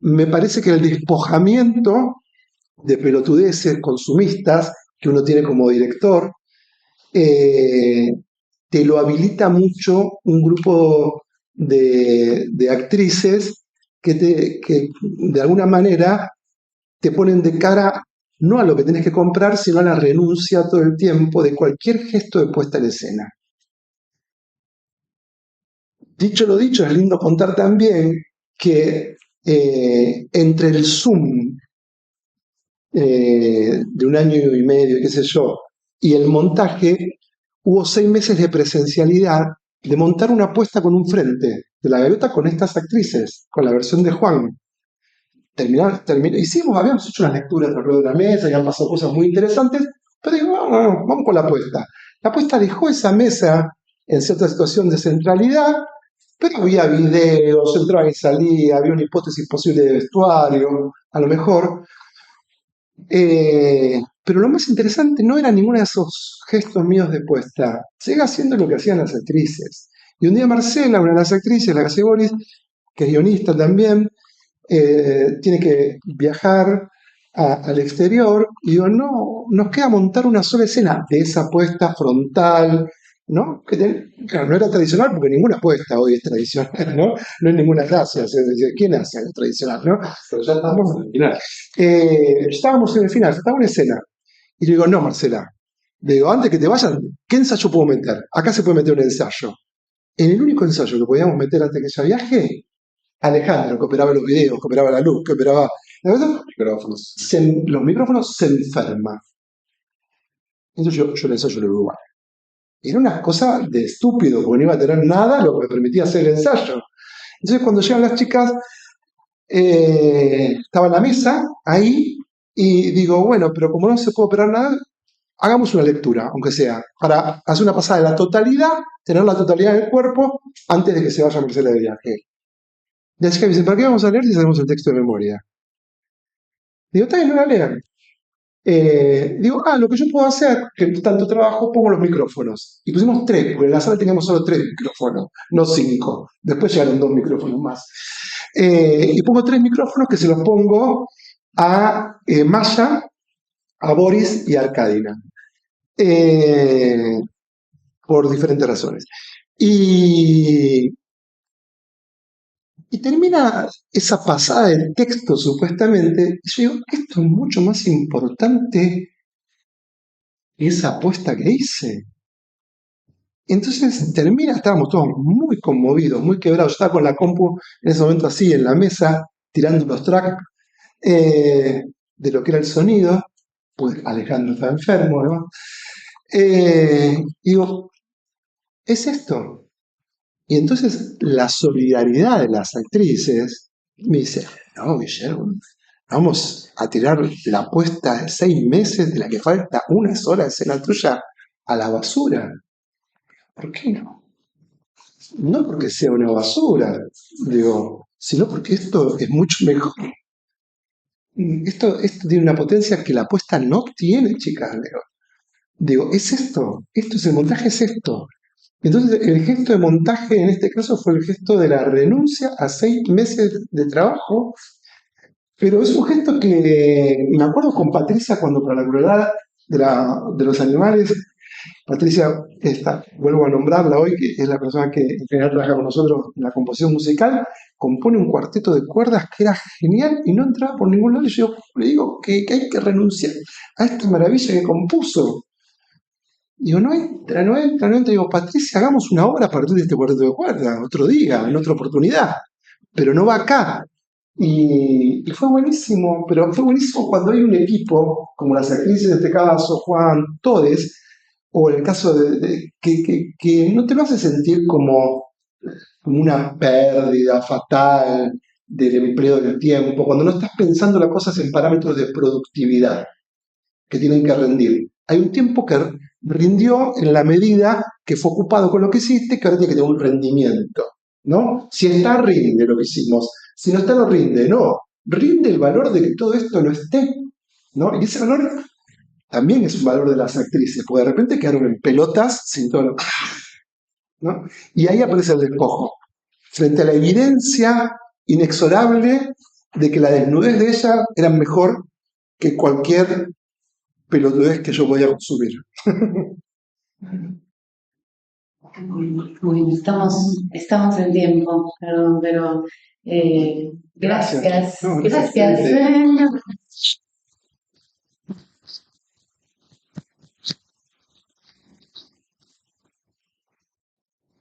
Me parece que el despojamiento de pelotudeces consumistas que uno tiene como director eh, te lo habilita mucho un grupo de actrices que de alguna manera te ponen de cara no a lo que tenés que comprar, sino a la renuncia todo el tiempo de cualquier gesto de puesta en escena. Dicho lo dicho, es lindo contar también que entre el Zoom de un año y medio, qué sé yo, y el montaje, hubo 6 meses de presencialidad de montar una apuesta con un frente de la gaviota con estas actrices, con la versión de Juan. Habíamos hecho unas lecturas alrededor de la mesa y han pasado cosas muy interesantes, pero digo, vamos con la apuesta. La apuesta dejó esa mesa en cierta situación de centralidad, pero había videos, entraba y salía, había una hipótesis posible de vestuario, a lo mejor. Pero lo más interesante no era ninguno de esos gestos míos de puesta, sigue haciendo lo que hacían las actrices. Y un día Marcela, una de las actrices, la que hace Boris, que es guionista también, tiene que viajar al exterior y digo, no, nos queda montar una sola escena de esa puesta frontal, ¿no? Claro, no era tradicional porque ninguna puesta hoy es tradicional, ¿no? No es ninguna gracia. ¿Quién hace algo tradicional, no? Pero ya estamos en el final. Estábamos en el final, estaba una escena. Y le digo, no, Marcela. Le digo, antes que te vayan, ¿qué ensayo puedo meter? Acá se puede meter un ensayo. En el único ensayo que podíamos meter antes que ella viaje, Alejandro, que operaba los videos, que operaba la luz, que operaba los micrófonos, se enferma. Entonces yo el ensayo lo veo igual. Era una cosa de estúpido, porque no iba a tener nada lo que me permitía hacer el ensayo. Entonces cuando llegan las chicas, estaba en la mesa, ahí, y digo, bueno, pero como no se puede operar nada, hagamos una lectura, aunque sea, para hacer una pasada de la totalidad, tener la totalidad del cuerpo, antes de que se vaya a Marcela de viaje. Y las chicas me dicen, ¿para qué vamos a leer si sabemos el texto de memoria? Digo, está bien, no la lean. Digo, lo que yo puedo hacer, que tanto trabajo, pongo los micrófonos. Y pusimos 3, porque en la sala teníamos solo 3 micrófonos, no 5. Después llegaron 2 micrófonos más. Y pongo 3 micrófonos que se los pongo a Maya, a Boris y a Arcadina. Por diferentes razones. Y, y termina esa pasada de texto supuestamente, y yo digo, esto es mucho más importante que esa apuesta que hice. Entonces termina, estábamos todos muy conmovidos, muy quebrados. Yo estaba con la compu en ese momento así en la mesa, tirando los tracks de lo que era el sonido, pues Alejandro estaba enfermo, ¿no? Digo, es esto. Y entonces la solidaridad de las actrices me dice, no, Guillermo, vamos a tirar la apuesta de 6 meses de la que falta una sola escena tuya a la basura. ¿Por qué no? No porque sea una basura, digo, sino porque esto es mucho mejor. Esto tiene una potencia que la apuesta no tiene, chicas. Digo, es esto es el montaje, es esto. Entonces, el gesto de montaje en este caso fue el gesto de la renuncia a 6 meses de trabajo, pero es un gesto que me acuerdo con Patricia cuando para la crueldad de los animales. Patricia, vuelvo a nombrarla hoy, que es la persona que en general trabaja con nosotros en la composición musical, compone un cuarteto de cuerdas que era genial y no entraba por ningún lado. Y yo le digo que hay que renunciar a esta maravilla que compuso. Digo, no entra, no entra, no entra. Digo, Patricia, hagamos una obra a partir de este cuarteto de cuerdas, otro día, en otra oportunidad, pero no va acá. Y fue buenísimo, pero fue buenísimo cuando hay un equipo, como las actrices de este caso, Juan, todes, o en el caso que no te lo hace sentir como una pérdida fatal del empleo del tiempo, cuando no estás pensando las cosas en parámetros de productividad que tienen que rendir. Hay un tiempo que rindió en la medida que fue ocupado con lo que hiciste, que ahora tiene que tener un rendimiento, ¿no? Si está, rinde lo que hicimos. Si no está, no rinde. No, rinde el valor de que todo esto no esté, ¿no? Y ese valor también es un valor de las actrices, porque de repente quedaron en pelotas sin todo lo... ¿no? Y ahí aparece el despojo, frente a la evidencia inexorable de que la desnudez de ella era mejor que cualquier pelotudez que yo podía consumir. Bueno, estamos en tiempo, perdón, pero Gracias. gracias. No, Gracias.